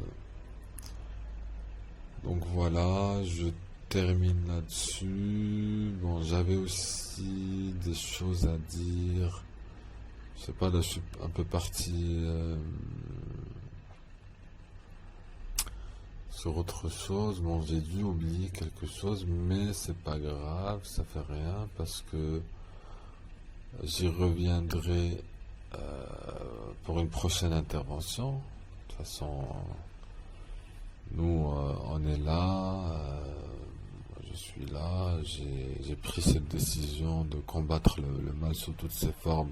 Donc voilà, je termine là-dessus. Bon, j'avais aussi des choses à dire. Je sais pas, là je suis un peu parti sur autre chose. Bon, j'ai dû oublier quelque chose, mais c'est pas grave, ça fait rien parce que j'y reviendrai pour une prochaine intervention. De toute façon, nous, on est là, je suis là, j'ai pris cette décision de combattre le mal sous toutes ses formes.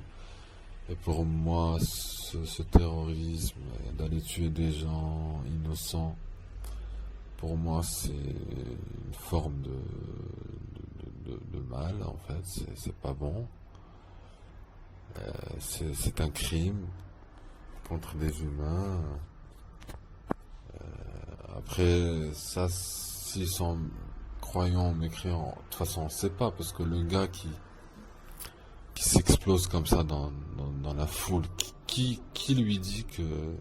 Et pour moi, ce terrorisme, d'aller tuer des gens innocents, pour moi, c'est une forme de mal, en fait. C'est pas bon. C'est un crime contre des humains. Après, ça, s'ils sont croyants ou mécréants, de toute façon, on ne sait pas, parce que le gars qui s'explose comme ça dans la foule, qui lui dit que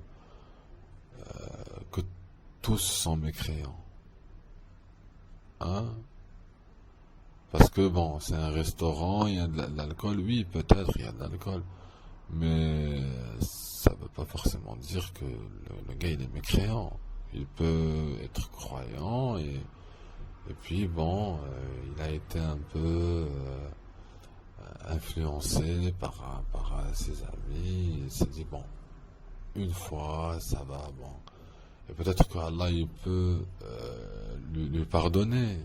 tous sont mécréants? Hein? Parce que bon, c'est un restaurant, il y a de l'alcool, oui, peut-être il y a de l'alcool, mais ça veut pas forcément dire que le gars il est mécréant. Il peut être croyant et puis bon, il a été un peu influencé par ses amis, il s'est dit bon, une fois, ça va, bon. Et peut-être qu'Allah, il peut lui pardonner.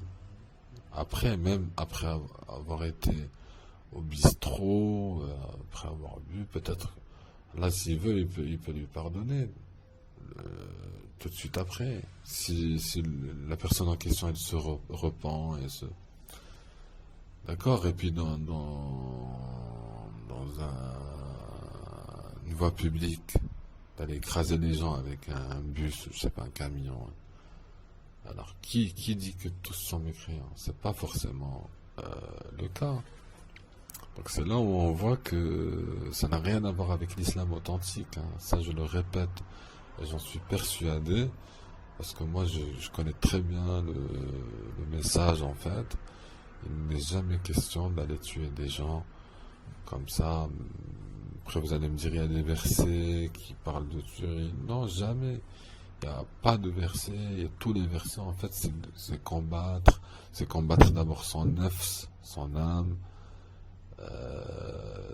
Après, même après avoir été au bistrot, après avoir bu, peut-être, là, s'il veut, il peut lui pardonner tout de suite après. Si la personne en question, elle se repent et se... D'accord? Et puis une voie publique, d'aller écraser les gens avec un bus, je sais pas, un camion. Alors, qui dit que tous sont mécréants? C'est pas forcément le cas. Donc c'est là où on voit que ça n'a rien à voir avec l'islam authentique, hein. Ça, je le répète, et j'en suis persuadé, parce que moi, je connais très bien le message, en fait. Il n'est jamais question d'aller tuer des gens comme ça. Après, vous allez me dire, il y a des versets qui parlent de tuerie. Non, jamais. Il n'y a pas de verset. Et tous les versets, en fait, c'est combattre. C'est combattre d'abord son nefs, son âme.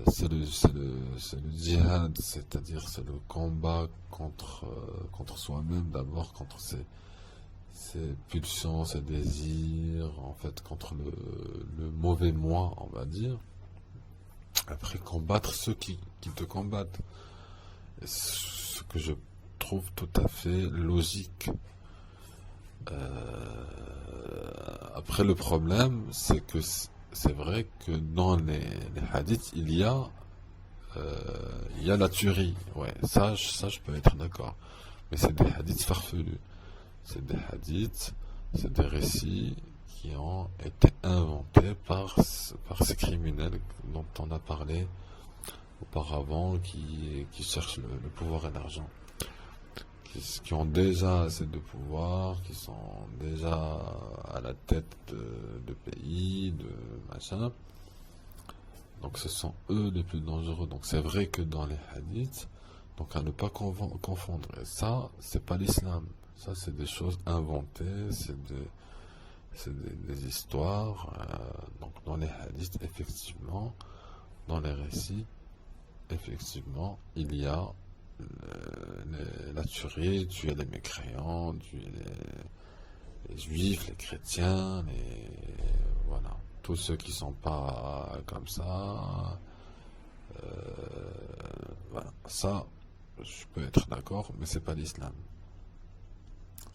C'est le djihad, c'est-à-dire c'est le combat contre soi-même d'abord, contre ses pulsions, ses désirs, en fait, contre le mauvais moi, on va dire. Après, combattre ceux qui te combattent. Et ce que je trouve tout à fait logique. Après, le problème, c'est que c'est vrai que dans les hadiths, il y a la tuerie. Ouais, ça je peux être d'accord. Mais c'est des hadiths farfelus. C'est des hadiths, c'est des récits qui ont été inventés par ces criminels dont on a parlé auparavant, qui cherchent le pouvoir et l'argent, qui ont déjà assez de pouvoir, qui sont déjà à la tête de pays, de machin. Donc ce sont eux les plus dangereux. Donc c'est vrai que dans les hadiths, donc à ne pas confondre. Et ça, c'est pas l'islam. Ça, c'est des choses inventées, c'est des histoires. Donc dans les hadiths, effectivement, dans les récits, effectivement, il y a la tuerie, tuer les mécréants, tuer les juifs, les chrétiens, voilà, tous ceux qui sont pas comme ça. Voilà, ça, je peux être d'accord, mais c'est pas l'islam.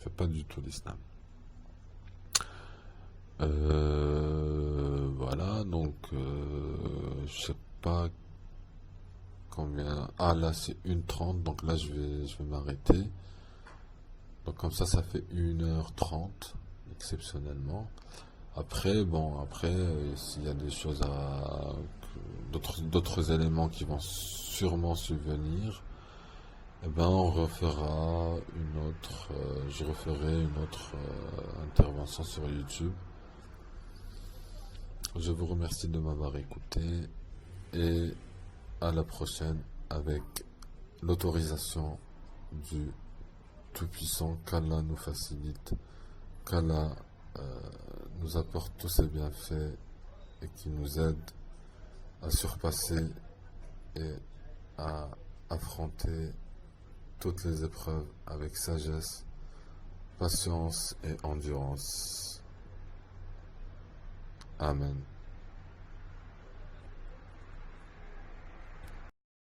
C'est pas du tout l'islam. Voilà, donc je sais pas combien. Ah là c'est 1h30, donc là je vais m'arrêter. Donc comme ça fait 1h30 exceptionnellement. Après, s'il y a des choses d'autres éléments qui vont sûrement subvenir, eh ben on refera je referai une autre intervention sur YouTube. Je vous remercie de m'avoir écouté et à la prochaine avec l'autorisation du Tout-Puissant, qu'Allah nous facilite, qu'Allah nous apporte tous ses bienfaits et qu'il nous aide à surpasser et à affronter toutes les épreuves avec sagesse, patience et endurance. Amen.